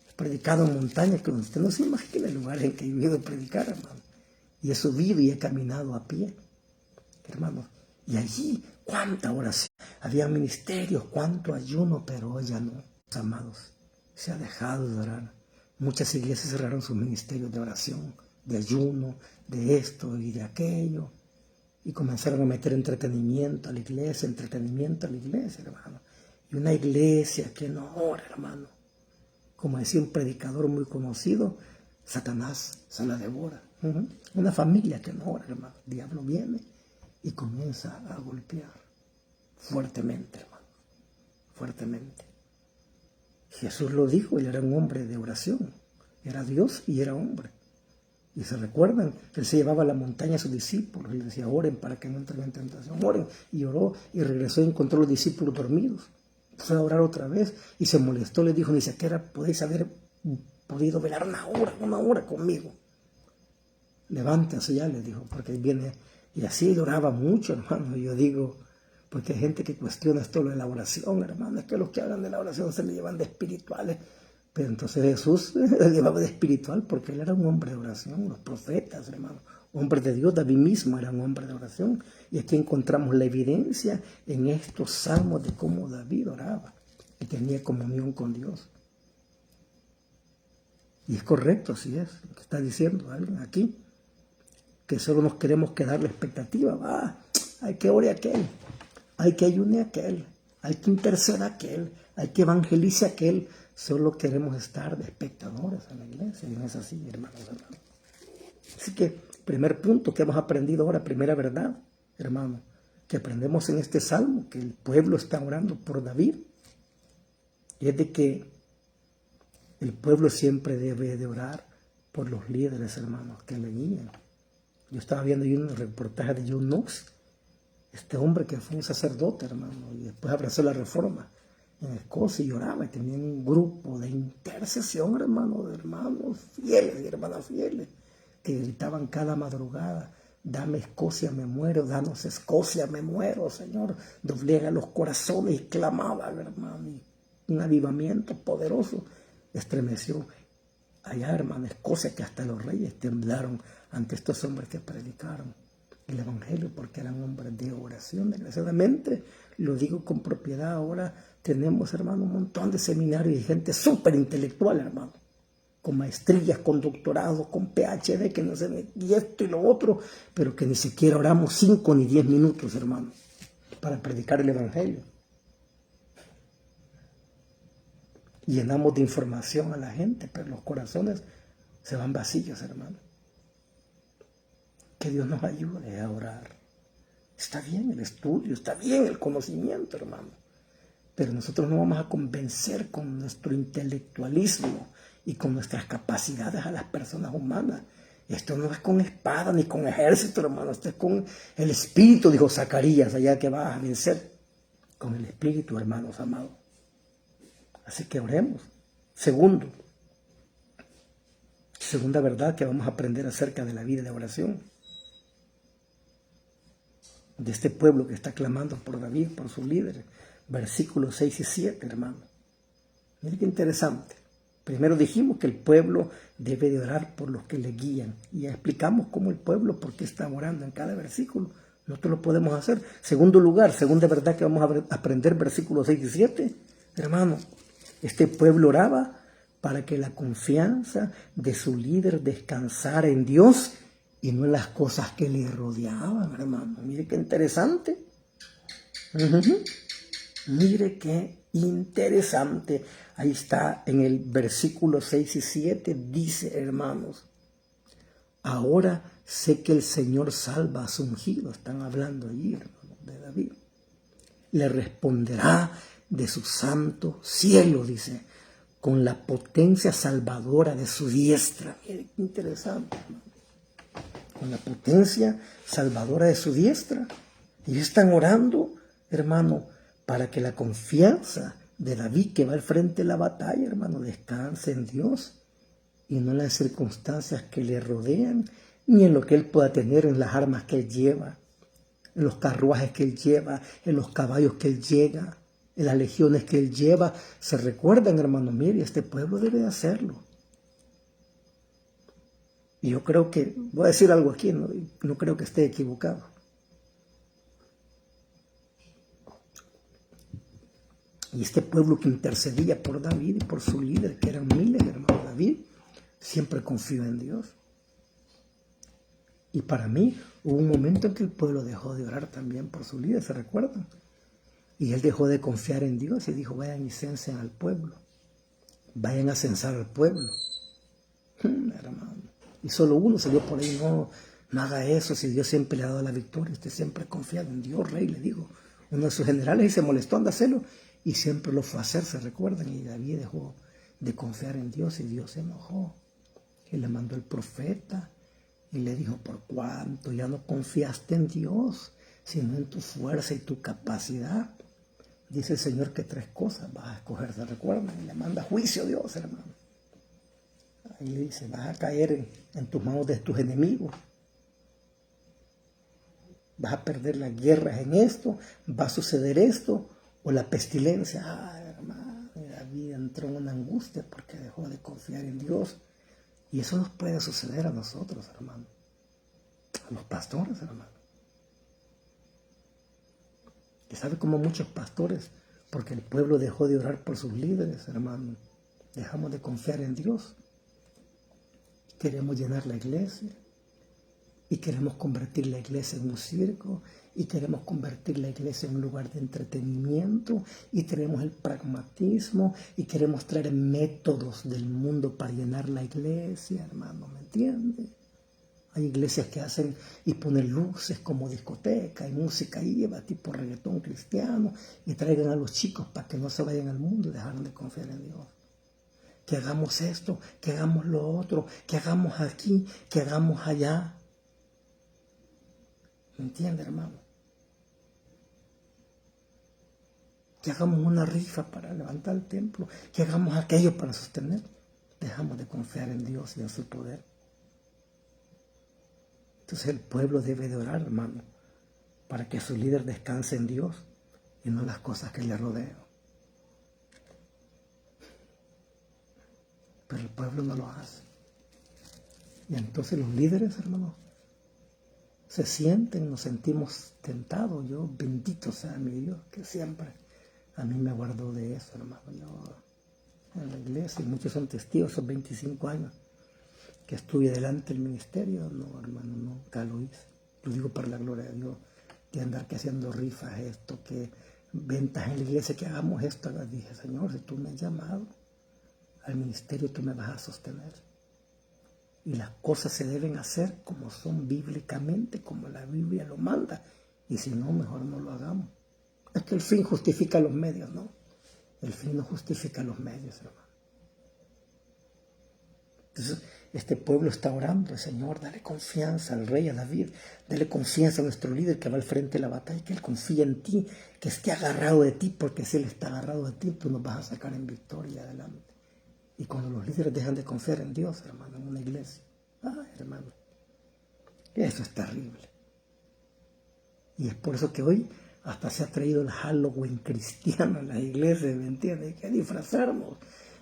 He predicado en montañas que usted no se imagina el lugar en que he ido a predicar, hermano. Y he subido y he caminado a pie, hermano. Y allí, cuánta oración. Había ministerios, cuánto ayuno, pero hoy ya no, amados. Se ha dejado de orar. Muchas iglesias cerraron sus ministerios de oración, de ayuno, de esto y de aquello. Y comenzaron a meter entretenimiento a la iglesia, hermano. Y una iglesia que no ora, hermano. Como decía un predicador muy conocido, Satanás se la devora. Una familia que no ora, hermano. El diablo viene y comienza a golpear fuertemente, hermano. Fuertemente. Jesús lo dijo, él era un hombre de oración. Era Dios y era hombre. Y se recuerdan que él se llevaba a la montaña a sus discípulos y les decía, oren para que no entren en tentación. Oren. Y oró y regresó y encontró a los discípulos dormidos. Fue a orar otra vez y se molestó. Le dijo, ni siquiera podéis haber podido velar una hora conmigo. Levántense ya, le dijo, porque viene. Y así oraba mucho, hermano. Yo digo, porque hay gente que cuestiona esto de la oración, hermano. Es que los que hablan de la oración se le llevan de espirituales. Pero entonces Jesús le llevaba de espiritual porque él era un hombre de oración. Los profetas, hermano, hombres de Dios, David mismo era un hombre de oración. Y aquí encontramos la evidencia en estos salmos de cómo David oraba y tenía comunión con Dios. Y es correcto, así es lo que está diciendo alguien aquí, que solo nos queremos quedar la expectativa. Hay que ore aquel, hay que ayune aquel, hay que interceda aquel, hay que evangelice aquel. Solo queremos estar de espectadores en la iglesia, y no es así, hermanos. Así que, primer punto que hemos aprendido ahora, primera verdad, hermano, que aprendemos en este salmo, que el pueblo está orando por David, es de que el pueblo siempre debe de orar por los líderes, hermanos, que le guían. Yo estaba viendo un reportaje de John Knox, este hombre que fue un sacerdote, hermano, y después abrazó la reforma en Escocia y oraba, y tenía un grupo de intercesión, hermano, de hermanos fieles y hermanas fieles, que gritaban cada madrugada, dame Escocia, me muero, danos Escocia, me muero, Señor, doblega los corazones, y clamaban, hermano, y un avivamiento poderoso estremeció allá, hermano, Escocia, que hasta los reyes temblaron ante estos hombres que predicaron el evangelio, porque eran hombres de oración. Desgraciadamente, lo digo con propiedad, ahora tenemos, hermano, un montón de seminarios y gente súper intelectual, hermano, con maestrías, con doctorados, con PhD, que no sé, y esto y lo otro, pero que ni siquiera oramos 5 ni 10 minutos, hermano, para predicar el evangelio. Llenamos de información a la gente, pero los corazones se van vacíos, hermano. Que Dios nos ayude a orar Está bien el estudio, está bien el conocimiento, hermano. Pero nosotros no vamos a convencer con nuestro intelectualismo y con nuestras capacidades a las personas humanas. Esto no es con espada ni con ejército, hermano. Esto es con el Espíritu, dijo Zacarías, allá que vas a vencer. Con el Espíritu, hermanos amados. Así que oremos. Segunda verdad que vamos a aprender acerca de la vida de oración. De este pueblo que está clamando por David, por su líder. Versículos 6 y 7, hermano. Miren qué interesante. Primero dijimos que el pueblo debe de orar por los que le guían. Y ya explicamos cómo el pueblo, por qué está orando en cada versículo. Nosotros lo podemos hacer. Segundo lugar, segunda verdad que vamos a aprender, versículos 6 y 7. Hermano, este pueblo oraba para que la confianza de su líder descansara en Dios y no en las cosas que le rodeaban, hermano. Mire qué interesante. Mire qué interesante. Ahí está en el versículo 6 y 7. Dice, hermanos, ahora sé que el Señor salva a su ungido. Están hablando allí, hermanos, de David. Le responderá de su santo cielo, dice, con la potencia salvadora de su diestra. Mire qué interesante, hermano. Con la potencia salvadora de su diestra. Ellos están orando, hermano, para que la confianza de David, que va al frente de la batalla, hermano, descanse en Dios y no en las circunstancias que le rodean, ni en lo que él pueda tener, en las armas que él lleva, en los carruajes que él lleva, en los caballos que él llega, en las legiones que él lleva. Se recuerdan, hermano, mire, este pueblo debe de hacerlo. Y yo creo que, voy a decir algo aquí, no creo que esté equivocado. Y este pueblo que intercedía por David y por su líder, que eran miles, hermano David, siempre confió en Dios. Y para mí hubo un momento en que el pueblo dejó de orar también por su líder, ¿se recuerdan? Y él dejó de confiar en Dios y dijo, vayan y censen al pueblo. Vayan a censar al pueblo. Hermano. Y solo uno salió por ahí, no haga eso, si Dios siempre le ha dado la victoria, usted siempre ha confiado en Dios, rey, le dijo. Uno de sus generales y se molestó en hacerlo y siempre lo fue a hacer, ¿se recuerdan? Y David dejó de confiar en Dios y Dios se enojó. Y le mandó el profeta y le dijo, ¿por cuánto ya no confiaste en Dios, sino en tu fuerza y tu capacidad? Dice el Señor que 3 cosas vas a escoger, ¿se recuerdan? Y le manda juicio a Dios, hermano. Ahí le dice, vas a caer en tus manos de tus enemigos. Vas a perder las guerras en esto, va a suceder esto, o la pestilencia. Hermano, David entró en una angustia porque dejó de confiar en Dios. Y eso nos puede suceder a nosotros, hermano. A los pastores, hermano. Y sabe cómo muchos pastores, porque el pueblo dejó de orar por sus líderes, hermano, dejamos de confiar en Dios. Queremos llenar la iglesia y queremos convertir la iglesia en un circo y queremos convertir la iglesia en un lugar de entretenimiento y tenemos el pragmatismo y queremos traer métodos del mundo para llenar la iglesia, hermano, ¿me entiende? Hay iglesias que hacen y ponen luces como discoteca y música lleva tipo reggaetón cristiano y traigan a los chicos para que no se vayan al mundo y dejaron de confiar en Dios. Que hagamos esto, que hagamos lo otro, que hagamos aquí, que hagamos allá. ¿Me entiende, hermano? Que hagamos una rifa para levantar el templo, que hagamos aquello para sostener. Dejamos de confiar en Dios y en su poder. Entonces el pueblo debe de orar, hermano, para que su líder descanse en Dios y no en las cosas que le rodean. Pero el pueblo no lo hace. Y entonces los líderes, hermano, se sienten, nos sentimos tentados. Yo, bendito sea mi Dios, que siempre a mí me guardó de eso, hermano. Yo en la iglesia, y muchos son testigos, son 25 años que estuve delante del ministerio. No, hermano, nunca lo hice. Lo digo para la gloria de Dios, de andar que haciendo rifas, esto, que ventas en la iglesia, que hagamos esto. Dije, Señor, si tú me has llamado al ministerio, tú me vas a sostener. Y las cosas se deben hacer como son bíblicamente, como la Biblia lo manda. Y si no, mejor no lo hagamos. Es que el fin justifica los medios, ¿no? El fin no justifica los medios, hermano. Entonces, este pueblo está orando, Señor, dale confianza al rey, a David, dale confianza a nuestro líder que va al frente de la batalla, que él confíe en ti, que esté agarrado de ti, porque si él está agarrado de ti, tú nos vas a sacar en victoria adelante. Y cuando los líderes dejan de confiar en Dios, hermano, en una iglesia, hermano, eso es terrible. Y es por eso que hoy hasta se ha traído el Halloween cristiano en las iglesias, ¿me entiendes? Hay que disfrazarnos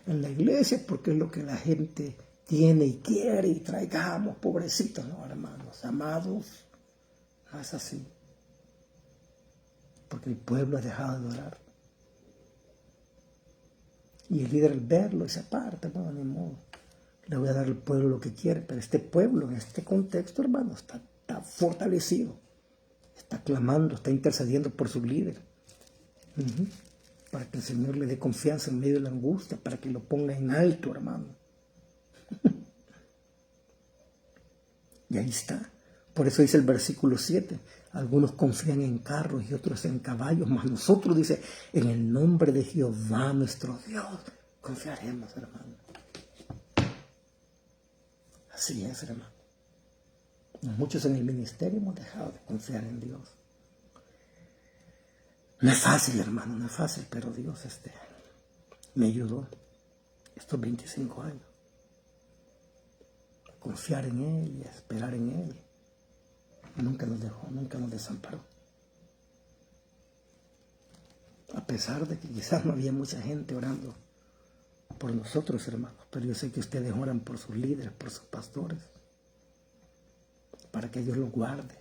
en la iglesia porque es lo que la gente tiene y quiere y traigamos, pobrecitos, no, hermanos, amados, no es así. Porque el pueblo ha dejado de orar. Y el líder al verlo y se aparta, no, ni modo. Le voy a dar al pueblo lo que quiere, pero este pueblo en este contexto, hermano, está fortalecido. Está clamando, está intercediendo por su líder. Para que el Señor le dé confianza en medio de la angustia, para que lo ponga en alto, hermano. Y ahí está. Por eso dice el versículo 7. Algunos confían en carros y otros en caballos, mas nosotros, dice, en el nombre de Jehová nuestro Dios, confiaremos, hermano. Así es, hermano. Muchos en el ministerio hemos dejado de confiar en Dios. No es fácil, hermano, no es fácil, pero Dios me ayudó estos 25 años a confiar en Él y a esperar en Él. Nunca nos dejó, nunca nos desamparó. A pesar de que quizás no había mucha gente orando por nosotros, hermanos, pero yo sé que ustedes oran por sus líderes, por sus pastores, para que Dios los guarde,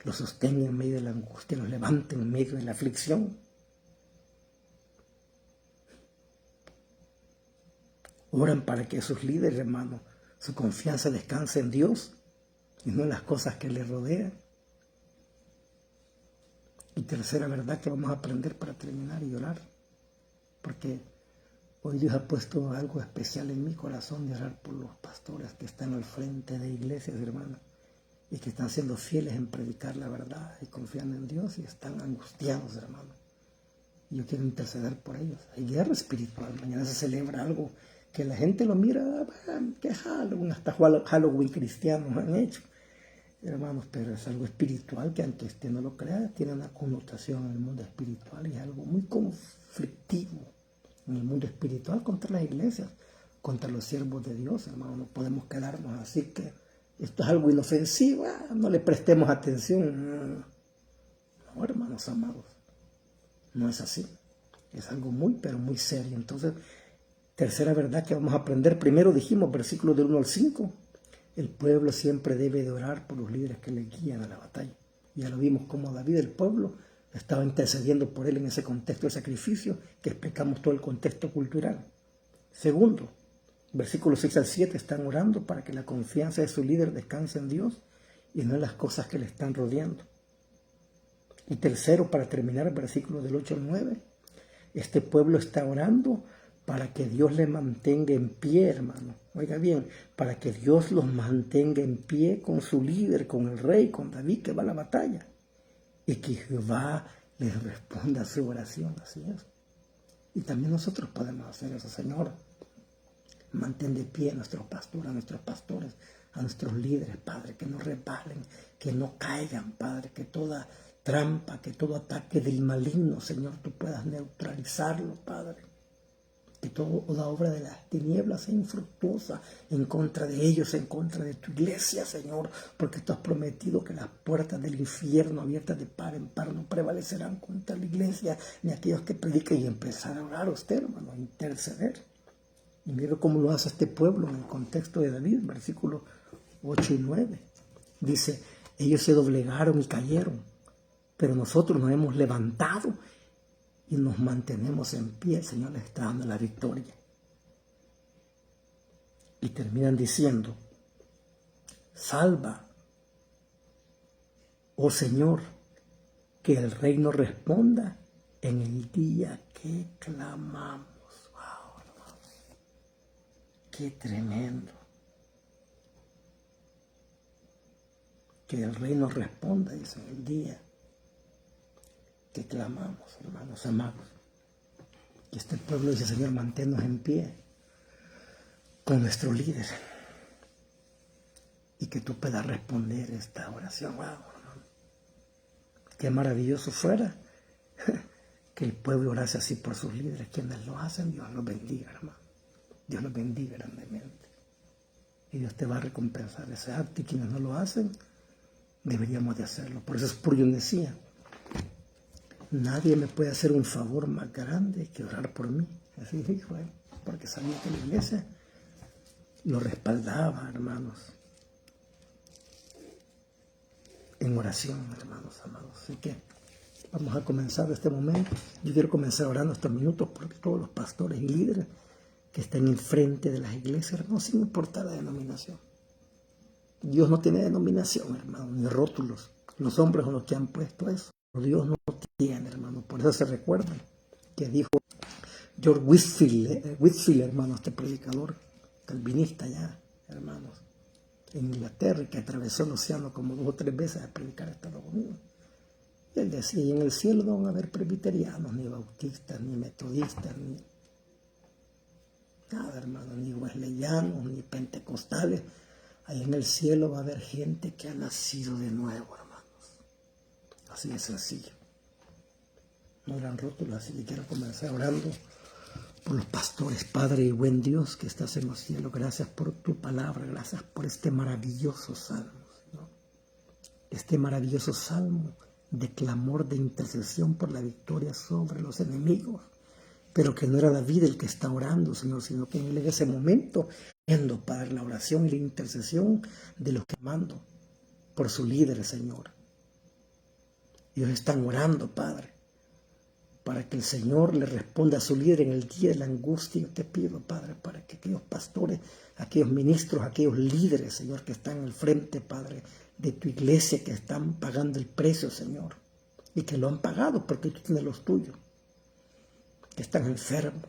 los sostenga en medio de la angustia, los levante en medio de la aflicción. Oran para que sus líderes, hermanos, su confianza descanse en Dios y no en las cosas que les rodean. Y tercera verdad que vamos a aprender para terminar y orar, porque hoy Dios ha puesto algo especial en mi corazón de orar por los pastores que están al frente de iglesias, hermanos, y que están siendo fieles en predicar la verdad y confiando en Dios y están angustiados, hermano. Yo quiero interceder por ellos. Hay guerra espiritual. Mañana se celebra algo que la gente lo mira, que Halloween, hasta Halloween cristianos han hecho, hermanos, pero es algo espiritual que aunque usted no lo crea, tiene una connotación en el mundo espiritual y es algo muy conflictivo en el mundo espiritual contra las iglesias, contra los siervos de Dios, hermano. No podemos quedarnos así que esto es algo inofensivo, no le prestemos atención. No, hermanos amados, no es así. Es algo muy, pero muy serio. Entonces, tercera verdad que vamos a aprender. Primero dijimos, versículos del 1 al 5, el pueblo siempre debe de orar por los líderes que le guían a la batalla. Ya lo vimos como David, el pueblo, estaba intercediendo por él en ese contexto de sacrificio, que explicamos todo el contexto cultural. Segundo, versículos 6 al 7, están orando para que la confianza de su líder descanse en Dios y no en las cosas que le están rodeando. Y tercero, para terminar, versículos del 8 al 9, este pueblo está orando para que Dios le mantenga en pie, hermano. Oiga bien, para que Dios los mantenga en pie con su líder, con el rey, con David que va a la batalla. Y que Jehová les responda a su oración, así es. Y también nosotros podemos hacer eso, Señor. Mantén de pie a nuestros pastores, a nuestros líderes, Padre, que no resbalen, que no caigan, Padre, que toda trampa, que todo ataque del maligno, Señor, tú puedas neutralizarlo, Padre. Que toda obra de las tinieblas sea infructuosa en contra de ellos, en contra de tu iglesia, Señor, porque tú has prometido que las puertas del infierno abiertas de par en par no prevalecerán contra la iglesia, ni aquellos que prediquen, y empezar a orar a usted, hermano, a interceder. Y mira cómo lo hace este pueblo en el contexto de David, versículos 8 y 9. Dice, ellos se doblegaron y cayeron, pero nosotros nos hemos levantado y nos mantenemos en pie. El Señor les está dando la victoria. Y terminan diciendo, salva, oh Señor, que el reino responda en el día que clamamos. Wow, hermanos, qué tremendo. Que el reino responda, dice, en el día que clamamos, hermanos amados. Y este pueblo dice, Señor, manténnos en pie con nuestro líder. Y que tú puedas responder esta oración. Wow, hermano. Qué maravilloso fuera que el pueblo orase así por sus líderes. Quienes lo hacen, Dios los bendiga, hermano. Dios los bendiga grandemente. Y Dios te va a recompensar ese acto. Y quienes no lo hacen, deberíamos de hacerlo. Por eso Spurgeon decía, nadie me puede hacer un favor más grande que orar por mí. Así dijo él, porque sabía que la iglesia lo respaldaba, hermanos, en oración, hermanos amados. Así que vamos a comenzar este momento. Yo quiero comenzar orando estos minutos por todos los pastores y líderes que están enfrente de las iglesias, hermanos, sin importar la denominación. Dios no tiene denominación, hermano, ni rótulos. Los hombres son los que han puesto eso. Dios no tiene, hermano. Por eso se recuerdan que dijo George Whitefield, hermano, este predicador calvinista ya, hermanos, en Inglaterra, que atravesó el océano como 2 o 3 veces a predicar a Estados Unidos. Y él decía, y en el cielo no van a haber presbiterianos, ni bautistas, ni metodistas, ni nada, hermano, ni wesleyanos, ni pentecostales. Ahí en el cielo va a haber gente que ha nacido de nuevo, hermanos. Así de sencillo. No eran rótulos, así que quiero comenzar orando por los pastores. Padre y buen Dios que estás en los cielos, gracias por tu palabra, gracias por este maravilloso salmo, Señor. Este maravilloso salmo de clamor, de intercesión por la victoria sobre los enemigos. Pero que no era David el que está orando, Señor, sino que en ese momento, viendo, Padre, la oración y la intercesión de los que mando por su líder, Señor. Ellos están orando, Padre, para que el Señor le responda a su líder en el día de la angustia. Yo te pido, Padre, para que aquellos pastores, aquellos ministros, aquellos líderes, Señor, que están al frente, Padre, de tu iglesia, que están pagando el precio, Señor, y que lo han pagado porque tú tienes los tuyos, que están enfermos,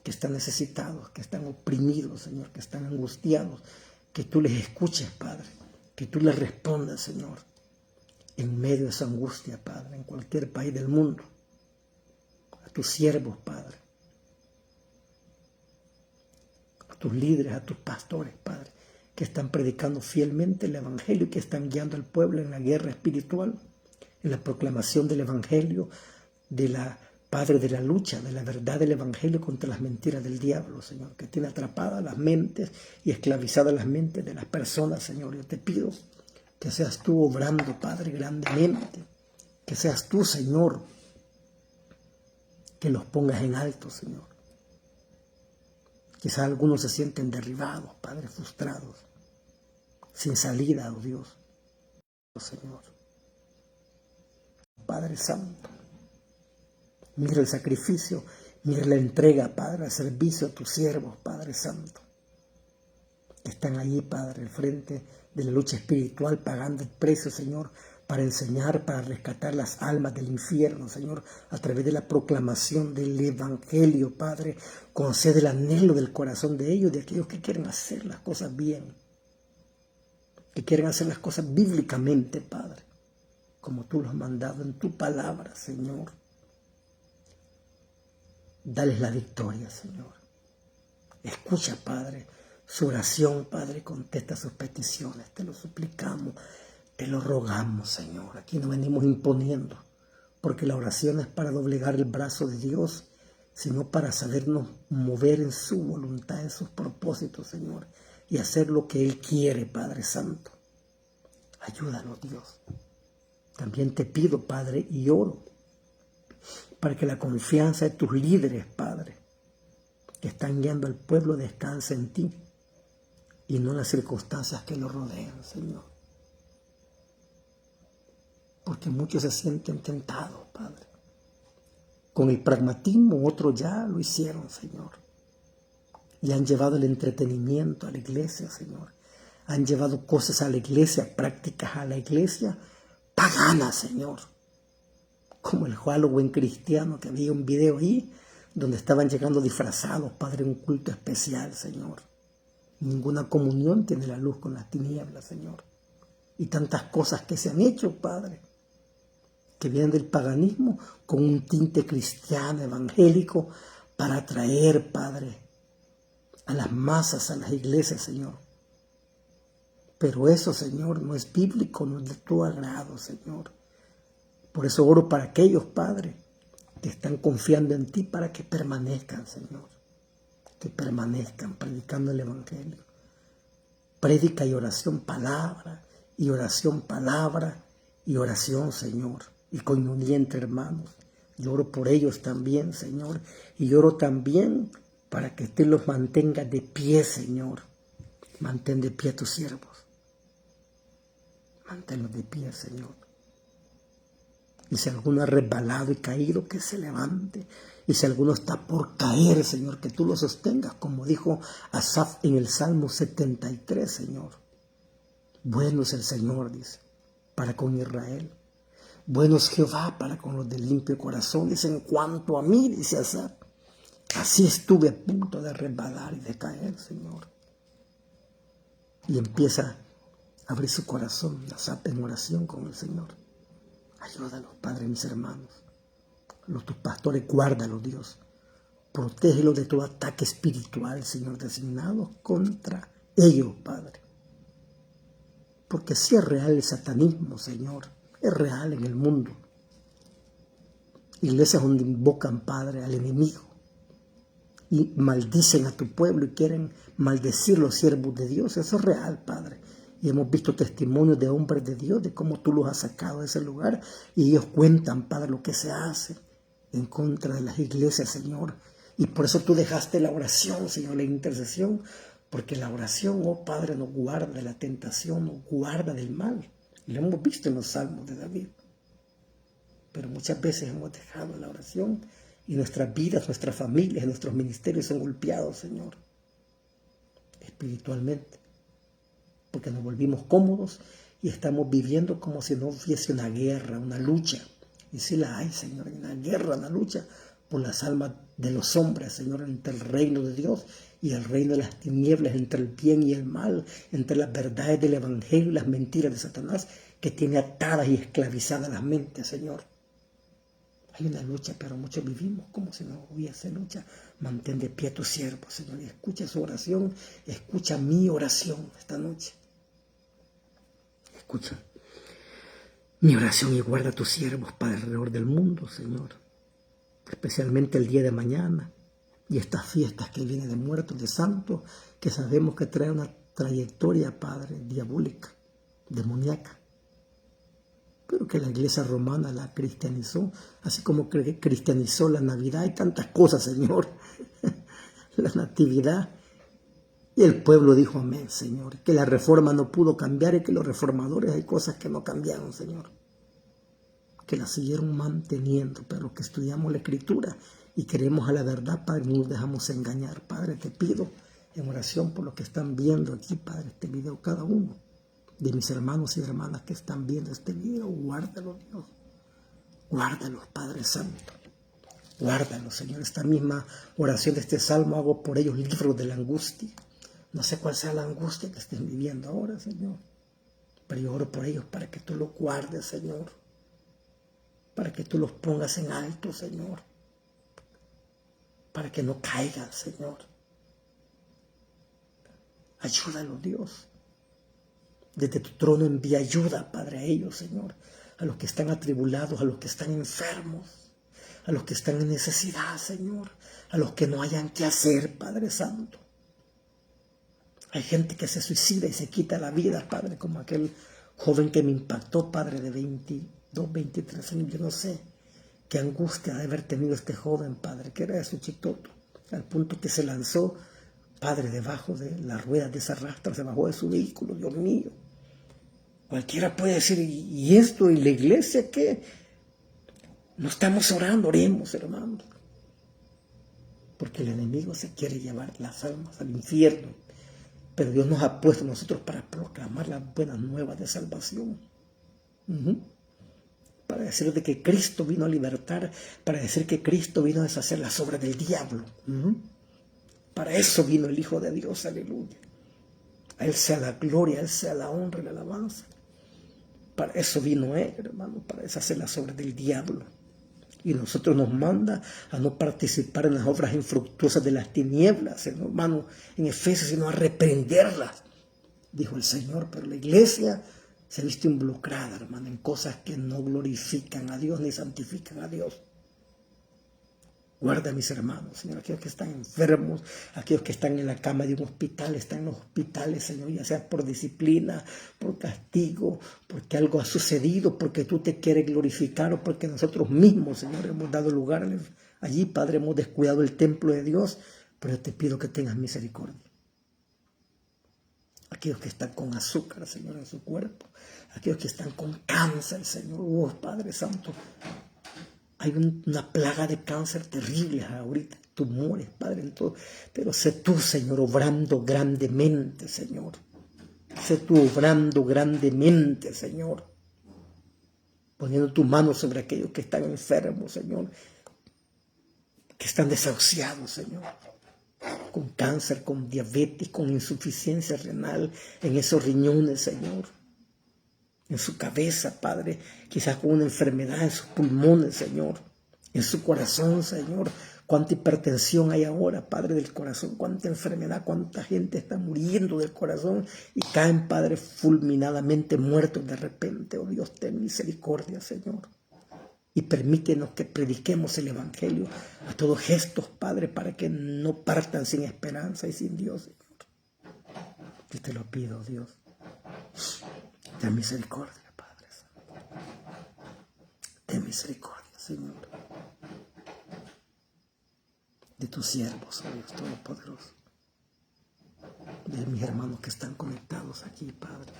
que están necesitados, que están oprimidos, Señor, que están angustiados, que tú les escuches, Padre, que tú les respondas, Señor, en medio de esa angustia, Padre, en cualquier país del mundo. A tus siervos, Padre, a tus líderes, a tus pastores, Padre, que están predicando fielmente el Evangelio y que están guiando al pueblo en la guerra espiritual, en la proclamación del Evangelio, de la Padre, de la lucha, de la verdad del Evangelio contra las mentiras del diablo, Señor, que tiene atrapadas las mentes y esclavizadas las mentes de las personas, Señor. Yo te pido que seas tú obrando, Padre, grandemente, que seas tú, Señor, que los pongas en alto, Señor. Quizás algunos se sienten derribados, Padre, frustrados, sin salida, oh Dios, Señor. Padre Santo, mira el sacrificio, mira la entrega, Padre, al servicio a tus siervos, Padre Santo, que están allí, Padre, al frente de la lucha espiritual, pagando el precio, Señor, para enseñar, para rescatar las almas del infierno, Señor, a través de la proclamación del Evangelio, Padre. Concede el anhelo del corazón de ellos, de aquellos que quieren hacer las cosas bien, que quieren hacer las cosas bíblicamente, Padre, como tú los has mandado en tu palabra, Señor. Dales la victoria, Señor. Escucha, Padre, su oración, Padre, contesta sus peticiones. Te lo suplicamos, te lo rogamos, Señor. Aquí no venimos imponiendo, porque la oración es para doblegar el brazo de Dios, sino para sabernos mover en su voluntad, en sus propósitos, Señor, y hacer lo que Él quiere, Padre Santo. Ayúdanos, Dios. También te pido, Padre, y oro para que la confianza de tus líderes, Padre, que están guiando al pueblo, descanse en ti y no en las circunstancias que lo rodean, Señor. Porque muchos se sienten tentados, Padre. Con el pragmatismo, otros ya lo hicieron, Señor. Y han llevado el entretenimiento a la iglesia, Señor. Han llevado cosas a la iglesia, prácticas a la iglesia paganas, Señor. Como el Halloween cristiano, que había un video ahí donde estaban llegando disfrazados, Padre, un culto especial, Señor. Ninguna comunión tiene la luz con las tinieblas, Señor. Y tantas cosas que se han hecho, Padre, que vienen del paganismo con un tinte cristiano, evangélico, para atraer, Padre, a las masas, a las iglesias, Señor. Pero eso, Señor, no es bíblico, no es de tu agrado, Señor. Por eso oro para aquellos, Padre, que están confiando en ti para que permanezcan, Señor. Que permanezcan predicando el evangelio. Prédica y oración, palabra, y oración, palabra, y oración, Señor. Y coinonía entre hermanos. Yo oro por ellos también, Señor. Y yo oro también para que tú los mantengas de pie, Señor. Mantén de pie a tus siervos. Manténlos de pie, Señor. Y si alguno ha resbalado y caído, que se levante. Y si alguno está por caer, Señor, que tú lo sostengas, como dijo Asaf en el Salmo 73, Señor. Bueno es el Señor, dice, para con Israel. Bueno es Jehová para con los de limpio corazón. Dice, en cuanto a mí, dice Asaf, así estuve a punto de resbalar y de caer, Señor. Y empieza a abrir su corazón, Asaf, en oración con el Señor. Ayúdalos, Padre, mis hermanos. Tus pastores, guárdalos, Dios. Protégelos de todo ataque espiritual, Señor, designado contra ellos, Padre. Porque si es real el satanismo, Señor, es real en el mundo. Iglesias donde invocan, Padre, al enemigo y maldicen a tu pueblo y quieren maldecir los siervos de Dios. Eso es real, Padre. Y hemos visto testimonios de hombres de Dios, de cómo tú los has sacado de ese lugar. Y ellos cuentan, Padre, lo que se hace en contra de las iglesias, Señor. Y por eso tú dejaste la oración, Señor, la intercesión. Porque la oración, oh Padre, nos guarda de la tentación, nos guarda del mal. Y lo hemos visto en los salmos de David. Pero muchas veces hemos dejado la oración y nuestras vidas, nuestras familias, nuestros ministerios son golpeados, Señor, espiritualmente. Porque nos volvimos cómodos y estamos viviendo como si no hubiese una guerra, una lucha. Y sí la hay, Señor, una guerra, una lucha por las almas de los hombres, Señor, entre el reino de Dios y el reino de las tinieblas, entre el bien y el mal, entre las verdades del evangelio y las mentiras de Satanás, que tiene atadas y esclavizadas las mentes, Señor. Hay una lucha, pero muchos vivimos como si no hubiese lucha. Mantén de pie a tu siervo, Señor, y escucha su oración, escucha mi oración esta noche. Escucha mi oración y guarda a tus siervos, Padre, alrededor del mundo, Señor. Especialmente el día de mañana y estas fiestas que vienen de muertos, de santos, que sabemos que trae una trayectoria, Padre, diabólica, demoníaca. Pero que la iglesia romana la cristianizó, así como cristianizó la Navidad y tantas cosas, Señor. La Natividad. Y el pueblo dijo amén, Señor. Que la reforma no pudo cambiar y que los reformadores hay cosas que no cambiaron, Señor. Que la siguieron manteniendo, pero que estudiamos la Escritura y queremos a la verdad, Padre, no nos dejamos engañar. Padre, te pido en oración por los que están viendo aquí, Padre, este video, cada uno de mis hermanos y hermanas que están viendo este video, guárdalos, Dios. Guárdalos, Padre Santo. Guárdalos, Señor. Esta misma oración de este salmo hago por ellos libros de la angustia. No sé cuál sea la angustia que estén viviendo ahora, Señor. Pero yo oro por ellos para que tú los guardes, Señor. Para que tú los pongas en alto, Señor. Para que no caigan, Señor. Ayúdalos, Dios. Desde tu trono envía ayuda, Padre, a ellos, Señor. A los que están atribulados, a los que están enfermos, a los que están en necesidad, Señor. A los que no hayan qué hacer, Padre Santo. Hay gente que se suicida y se quita la vida, Padre, como aquel joven que me impactó, Padre, de 22, 23 años, yo no sé qué angustia de haber tenido este joven, Padre, que era de Suchitoto, al punto que se lanzó, Padre, debajo de las ruedas de esa rastra, se bajó de su vehículo, Dios mío. Cualquiera puede decir, ¿y esto? ¿Y la iglesia qué? No estamos orando, oremos, hermanos. Porque el enemigo se quiere llevar las almas al infierno. Pero Dios nos ha puesto a nosotros para proclamar las buenas nuevas de salvación. Para decir de que Cristo vino a libertar, para decir que Cristo vino a deshacer las obras del diablo. Para eso vino el Hijo de Dios, aleluya. A Él sea la gloria, a Él sea la honra y la alabanza. Para eso vino Él, hermano, para deshacer las obras del diablo. Y nosotros nos manda a no participar en las obras infructuosas de las tinieblas, hermano, en Efesios, sino a reprenderlas, dijo el Señor. Pero la iglesia se ha visto involucrada, hermano, en cosas que no glorifican a Dios ni santifican a Dios. Guarda a mis hermanos, Señor, aquellos que están enfermos, aquellos que están en la cama de un hospital, están en los hospitales, Señor, ya sea por disciplina, por castigo, porque algo ha sucedido, porque tú te quieres glorificar o porque nosotros mismos, Señor, hemos dado lugar allí, Padre, hemos descuidado el templo de Dios, pero yo te pido que tengas misericordia. Aquellos que están con azúcar, Señor, en su cuerpo, aquellos que están con cáncer, Señor, oh Padre Santo, hay una plaga de cáncer terrible ahorita, tumores, Padre, en todo. Pero sé tú, Señor, obrando grandemente, Señor. Sé tú obrando grandemente, Señor. Poniendo tu mano sobre aquellos que están enfermos, Señor. Que están desahuciados, Señor. Con cáncer, con diabetes, con insuficiencia renal en esos riñones, Señor. En su cabeza, Padre, quizás con una enfermedad en sus pulmones, Señor, en su corazón, Señor. Cuánta hipertensión hay ahora, Padre, del corazón, cuánta enfermedad, cuánta gente está muriendo del corazón y caen, Padre, fulminadamente muertos de repente. Oh Dios, ten misericordia, Señor. Y permítenos que prediquemos el Evangelio a todos estos, Padre, para que no partan sin esperanza y sin Dios, Señor. Yo te lo pido, Dios. Ten misericordia, Padre Santo. Ten misericordia, Señor, de tus siervos, oh Dios Todopoderoso, de mis hermanos que están conectados aquí, Padre.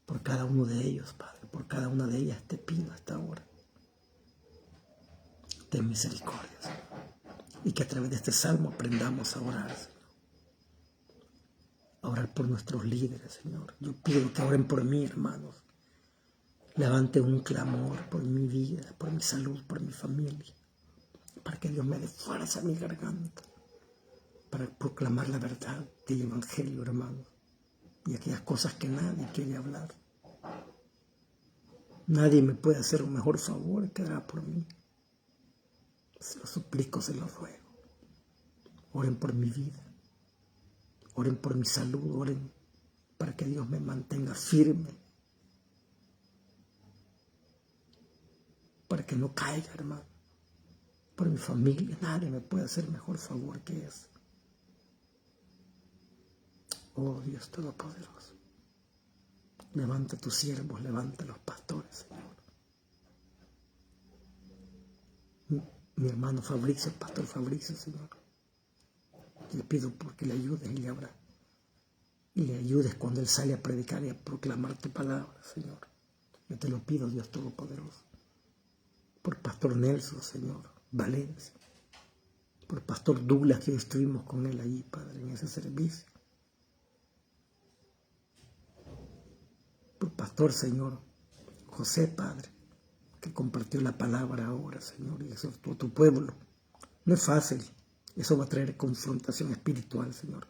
Por cada uno de ellos, Padre, por cada una de ellas te pido hasta ahora. Ten misericordia, Señor. Y que a través de este salmo aprendamos a orar, Señor. A orar por nuestros líderes, Señor. Yo pido que oren por mí, hermanos. Levante un clamor por mi vida, por mi salud, por mi familia. Para que Dios me dé fuerza a mi garganta. Para proclamar la verdad del Evangelio, hermanos. Y aquellas cosas que nadie quiere hablar. Nadie me puede hacer un mejor favor que hará por mí. Se lo suplico, se lo ruego. Oren por mi vida. Oren por mi salud. Oren para que Dios me mantenga firme. Para que no caiga, hermano. Por mi familia. Nadie me puede hacer mejor favor que ese. Oh Dios Todopoderoso. Levanta a tus siervos. Levanta a los pastores, Señor. Mi hermano Fabricio, el pastor Fabricio, Señor. Le pido porque le ayudes y le abra. Y le ayudes cuando él sale a predicar y a proclamar tu palabra, Señor. Yo te lo pido, Dios Todopoderoso. Por pastor Nelson, Señor, Valencia. Por pastor Douglas, que estuvimos con él allí, Padre, en ese servicio. Por pastor, Señor, José, Padre, que compartió la palabra ahora, Señor, y exhortó a tu pueblo. No es fácil. Eso va a traer confrontación espiritual, Señor.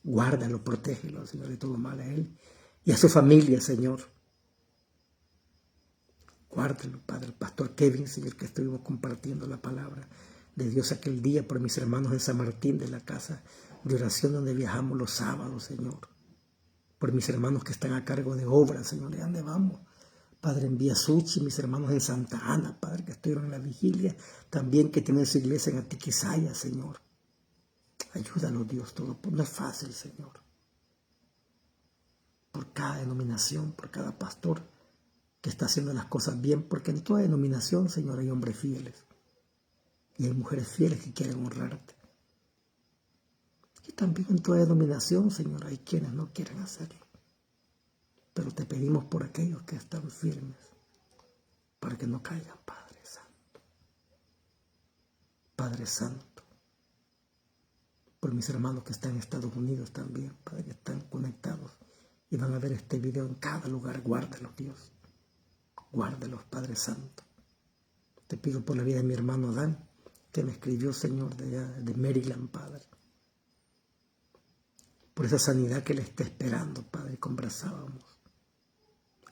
Guárdalo, protégelo, Señor, de todo mal a él y a su familia, Señor. Guárdalo, Padre, el pastor Kevin, Señor, que estuvimos compartiendo la palabra de Dios aquel día por mis hermanos en San Martín, de la casa de oración donde viajamos los sábados, Señor. Por mis hermanos que están a cargo de obras, Señor, ¿de dónde vamos? Padre, en Villasuchi, mis hermanos en Santa Ana, Padre, que estuvieron en la vigilia, también que tienen su iglesia en Atiquizaya, Señor. Ayúdalo, Dios, todo. No es fácil, Señor. Por cada denominación, por cada pastor que está haciendo las cosas bien, porque en toda denominación, Señor, hay hombres fieles. Y hay mujeres fieles que quieren honrarte. Y también en toda denominación, Señor, hay quienes no quieren hacerlo. Pero te pedimos por aquellos que están firmes, para que no caigan, Padre Santo. Padre Santo. Por mis hermanos que están en Estados Unidos también, Padre, que están conectados y van a ver este video en cada lugar. Guárdalos, Dios. Guárdalos, Padre Santo. Te pido por la vida de mi hermano Adán, que me escribió, Señor, de Maryland, Padre. por esa sanidad que Él está esperando, Padre. Conversábamos.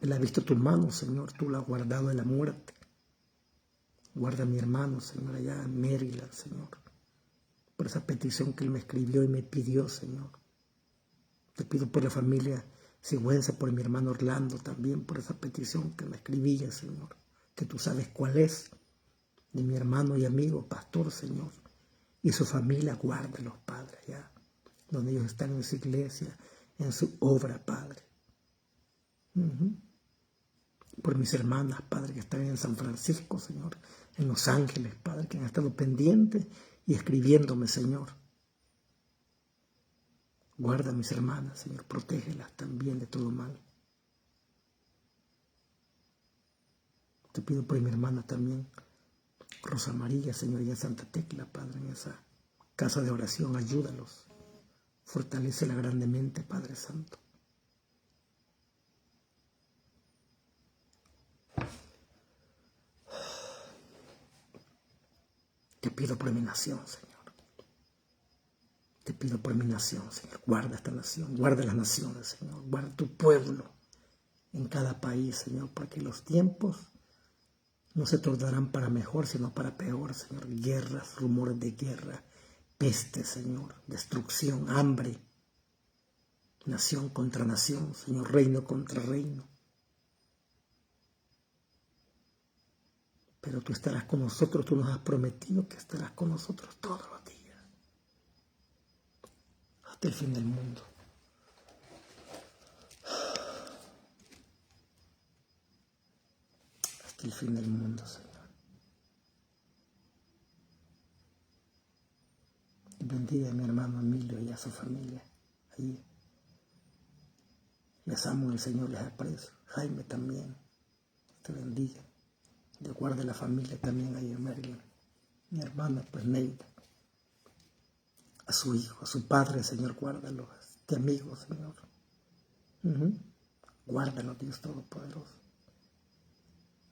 Él ha visto tu mano, Señor, tú la has guardado de la muerte. Guarda a mi hermano, Señor, allá en Maryland, Señor, por esa petición que Él me escribió y me pidió, Señor. Te pido por la familia Sigüenza, por mi hermano Orlando también, por esa petición que me escribía, Señor, que tú sabes cuál es, de mi hermano y amigo, pastor, Señor, y su familia, guárdalos, Padre, allá, donde ellos están en su iglesia, en su obra, Padre. Por mis hermanas, Padre, que están en San Francisco, Señor, en Los Ángeles, Padre, que han estado pendientes y escribiéndome, Señor. Guarda a mis hermanas, Señor, protégelas también de todo mal. Te pido por mi hermana también, Rosa María, Señor, y en Santa Tecla, Padre, en esa casa de oración, ayúdalos. Fortalécela grandemente, Padre Santo. Te pido por mi nación, Señor. Te pido por mi nación, Señor. Guarda esta nación, guarda las naciones, Señor. Guarda tu pueblo en cada país, Señor, porque los tiempos no se tornarán para mejor, sino para peor, Señor. Guerras, rumores de guerra, peste, Señor, destrucción, hambre, nación contra nación, Señor, reino contra reino. Pero tú estarás con nosotros, tú nos has prometido que estarás con nosotros todos los días, hasta el fin del mundo. Hasta el fin del mundo, Señor. Y bendiga a mi hermano Emilio y a su familia ahí. Les amo en el Señor, les aprecio. Jaime también, te bendiga. Dios guarde la familia también ahí en Maryland. Mi hermana, pues Neida. A su hijo, a su padre, Señor, guárdalo. A este amigo, Señor. Guárdalo, Dios Todopoderoso.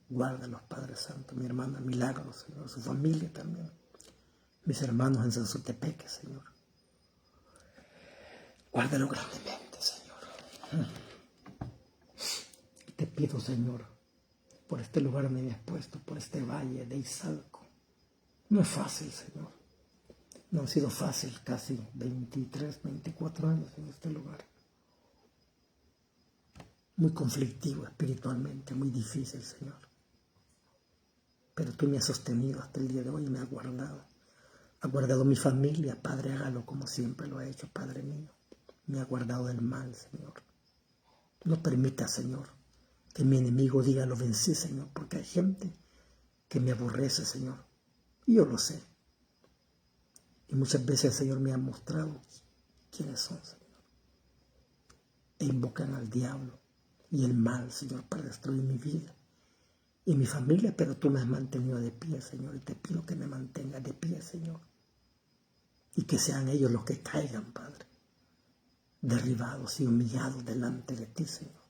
Guárdalos, Padre Santo. Mi hermana Milagros, Señor. Su familia también. Mis hermanos en Sanzotepeque, Señor. Guárdalo grandemente, Señor. Te pido, Señor, por este lugar donde me has puesto, por este valle de Izalco. No es fácil, Señor. No ha sido fácil, casi 23, 24 años en este lugar. Muy conflictivo espiritualmente, muy difícil, Señor. Pero tú me has sostenido hasta el día de hoy y me has guardado. Ha guardado mi familia, Padre, hágalo como siempre lo ha hecho, Padre mío. Me ha guardado del mal, Señor. No permita, Señor, que mi enemigo diga lo vencí, Señor, porque hay gente que me aborrece, Señor. Y yo lo sé. Y muchas veces el Señor me ha mostrado quiénes son, Señor. E invocan al diablo y el mal, Señor, para destruir mi vida y mi familia, pero tú me has mantenido de pie, Señor, y te pido que me mantengas de pie, Señor. Y que sean ellos los que caigan, Padre, derribados y humillados delante de ti, Señor.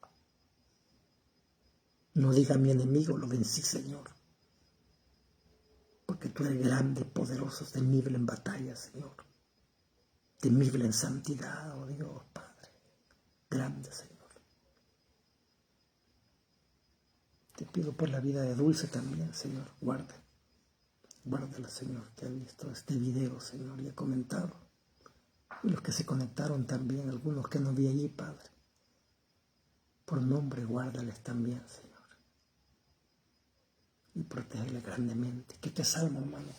No diga mi enemigo, lo vencí, Señor. Porque tú eres grande, poderoso, temible en batalla, Señor. Temible en santidad, oh Dios, Padre. Grande, Señor. Te pido por la vida de Dulce también, Señor. Guárdala, Señor, que ha visto este video, Señor, y ha comentado. Y los que se conectaron también, algunos que no vi allí, Padre. Por nombre, guárdales también, Señor. Y protégele grandemente. Que te salve, hermano.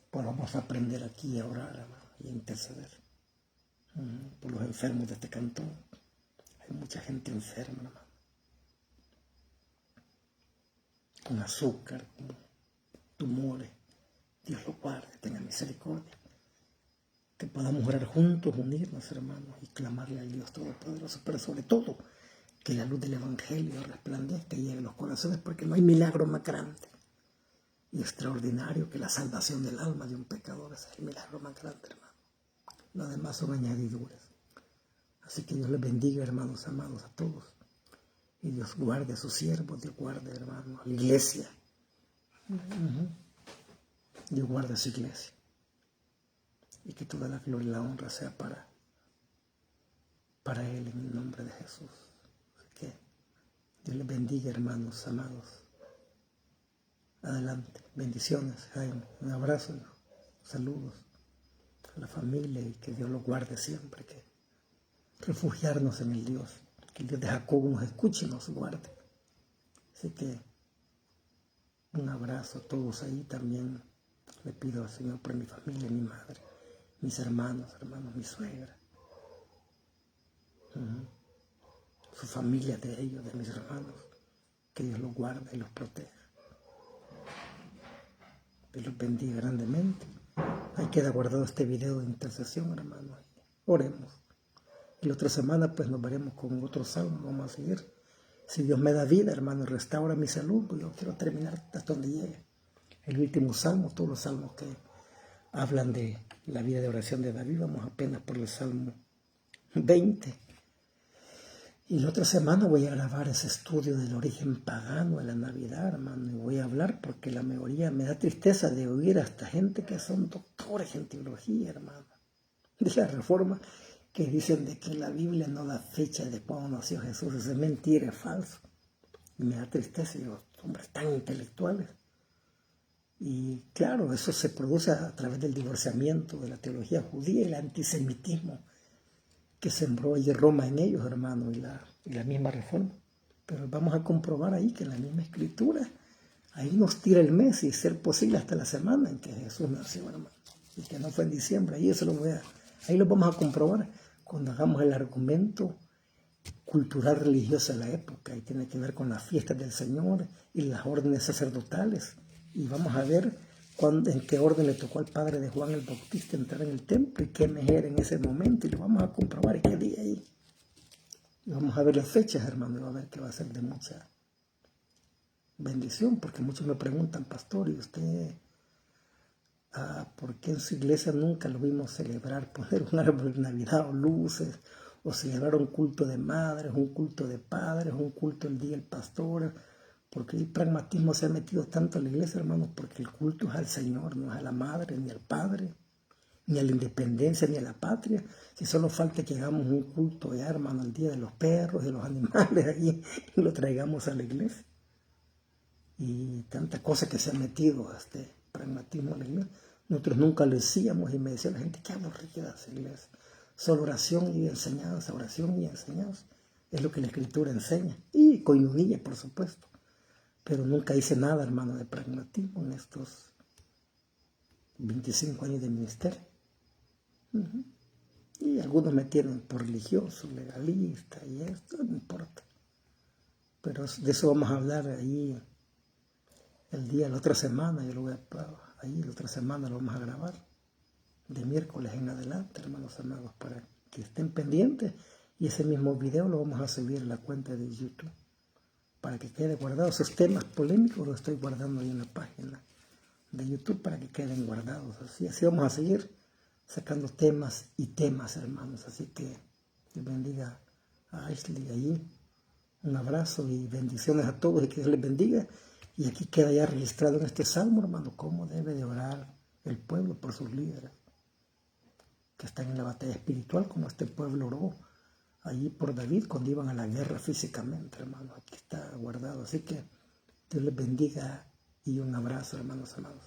Pues vamos a aprender aquí a orar, hermano, y a interceder por los enfermos de este cantón. Hay mucha gente enferma, hermano. Con azúcar, con tumores. Dios lo guarde, tenga misericordia. Que podamos orar juntos, unirnos, hermanos, y clamarle al Dios Todopoderoso, pero sobre todo, que la luz del Evangelio resplandezca y llegue a los corazones, porque no hay milagro más grande y extraordinario que la salvación del alma de un pecador. Ese es el milagro más grande, hermano. Lo demás son añadiduras. Así que Dios les bendiga, hermanos amados, a todos. Y Dios guarde a sus siervos, Dios guarde, hermanos, a la iglesia. Dios guarde a su iglesia. y que toda la gloria y la honra sea para Él, en el nombre de Jesús. Así que Dios les bendiga, hermanos amados. Adelante. Bendiciones, Jaime. Un abrazo, saludos a la familia y que Dios los guarde siempre. Que refugiarnos en el Dios. Que el Dios de Jacob nos escuche y nos guarde. Así que un abrazo a todos ahí. También le pido al Señor por mi familia, mi madre, mis hermanos, mi suegra. Su familia de ellos, de mis hermanos. Que Dios los guarde y los proteja. Dios los bendiga grandemente. Ahí queda guardado este video de intercesión, hermano. Oremos. Y la otra semana pues nos veremos con otro salmo. Vamos a seguir. Si Dios me da vida, hermano, restaura mi salud, pues yo quiero terminar hasta donde llegue. El último salmo, todos los salmos que hablan de la vida de oración de David, vamos apenas por el Salmo 20. Y la otra semana voy a grabar ese estudio del origen pagano de la Navidad, hermano, y voy a hablar porque la mayoría me da tristeza de oír a esta gente que son doctores en teología, hermano, de la Reforma, que dicen de que la Biblia no da fecha de cuando nació Jesús. Eso es mentira, es falso. Y me da tristeza, digo, hombres tan intelectuales. Y claro, eso se produce a través del divorciamiento de la teología judía y el antisemitismo que sembró allí Roma en ellos, hermano, y la misma Reforma. Pero vamos a comprobar ahí que en la misma Escritura, ahí nos tira el mes y ser posible hasta la semana en que Jesús nació, hermano, y que no fue en diciembre. Ahí lo vamos a comprobar cuando hagamos el argumento cultural religioso de la época, y tiene que ver con las fiestas del Señor y las órdenes sacerdotales. Y vamos a ver en qué orden le tocó al padre de Juan el Bautista entrar en el templo y qué mes era en ese momento, y lo vamos a comprobar y qué día ahí. Y vamos a ver las fechas, hermano, y va a ver que va a ser de mucha bendición, porque muchos me preguntan, pastor, ¿y usted por qué en su iglesia nunca lo vimos celebrar, poner un árbol de Navidad o luces, o celebrar un culto de madres, un culto de padres, un culto el día del pastor? Porque el pragmatismo se ha metido tanto en la iglesia, hermanos, porque el culto es al Señor, no es a la madre, ni al padre, ni a la independencia, ni a la patria. Si solo falta que hagamos un culto ya, hermano, el día de los perros, de los animales, ahí, y lo traigamos a la iglesia. Y tanta cosa que se ha metido este pragmatismo en la iglesia. Nosotros nunca lo decíamos, y me decía la gente, qué aburrida esa iglesia. Solo oración y enseñanza, oración y enseñanza. Es lo que la Escritura enseña. Y coinonía, por supuesto. Pero nunca hice nada, hermano, de pragmatismo en estos 25 años de ministerio. Y algunos me tienen por religioso, legalista, y esto no importa. Pero de eso vamos a hablar ahí la otra semana. Yo lo voy ahí la otra semana lo vamos a grabar, de miércoles en adelante, hermanos amados, para que estén pendientes. Y ese mismo video lo vamos a subir a la cuenta de YouTube, para que quede guardado. Esos temas polémicos los estoy guardando ahí en la página de YouTube para que queden guardados. Así vamos a seguir sacando temas y temas, hermanos. Así que Dios bendiga a Ashley allí. Un abrazo y bendiciones a todos, y que Dios les bendiga. Y aquí queda ya registrado en este salmo, hermano, cómo debe de orar el pueblo por sus líderes, que están en la batalla espiritual, como este pueblo oró allí por David cuando iban a la guerra físicamente, hermano. Aquí está guardado. Así que Dios les bendiga y un abrazo, hermanos amados.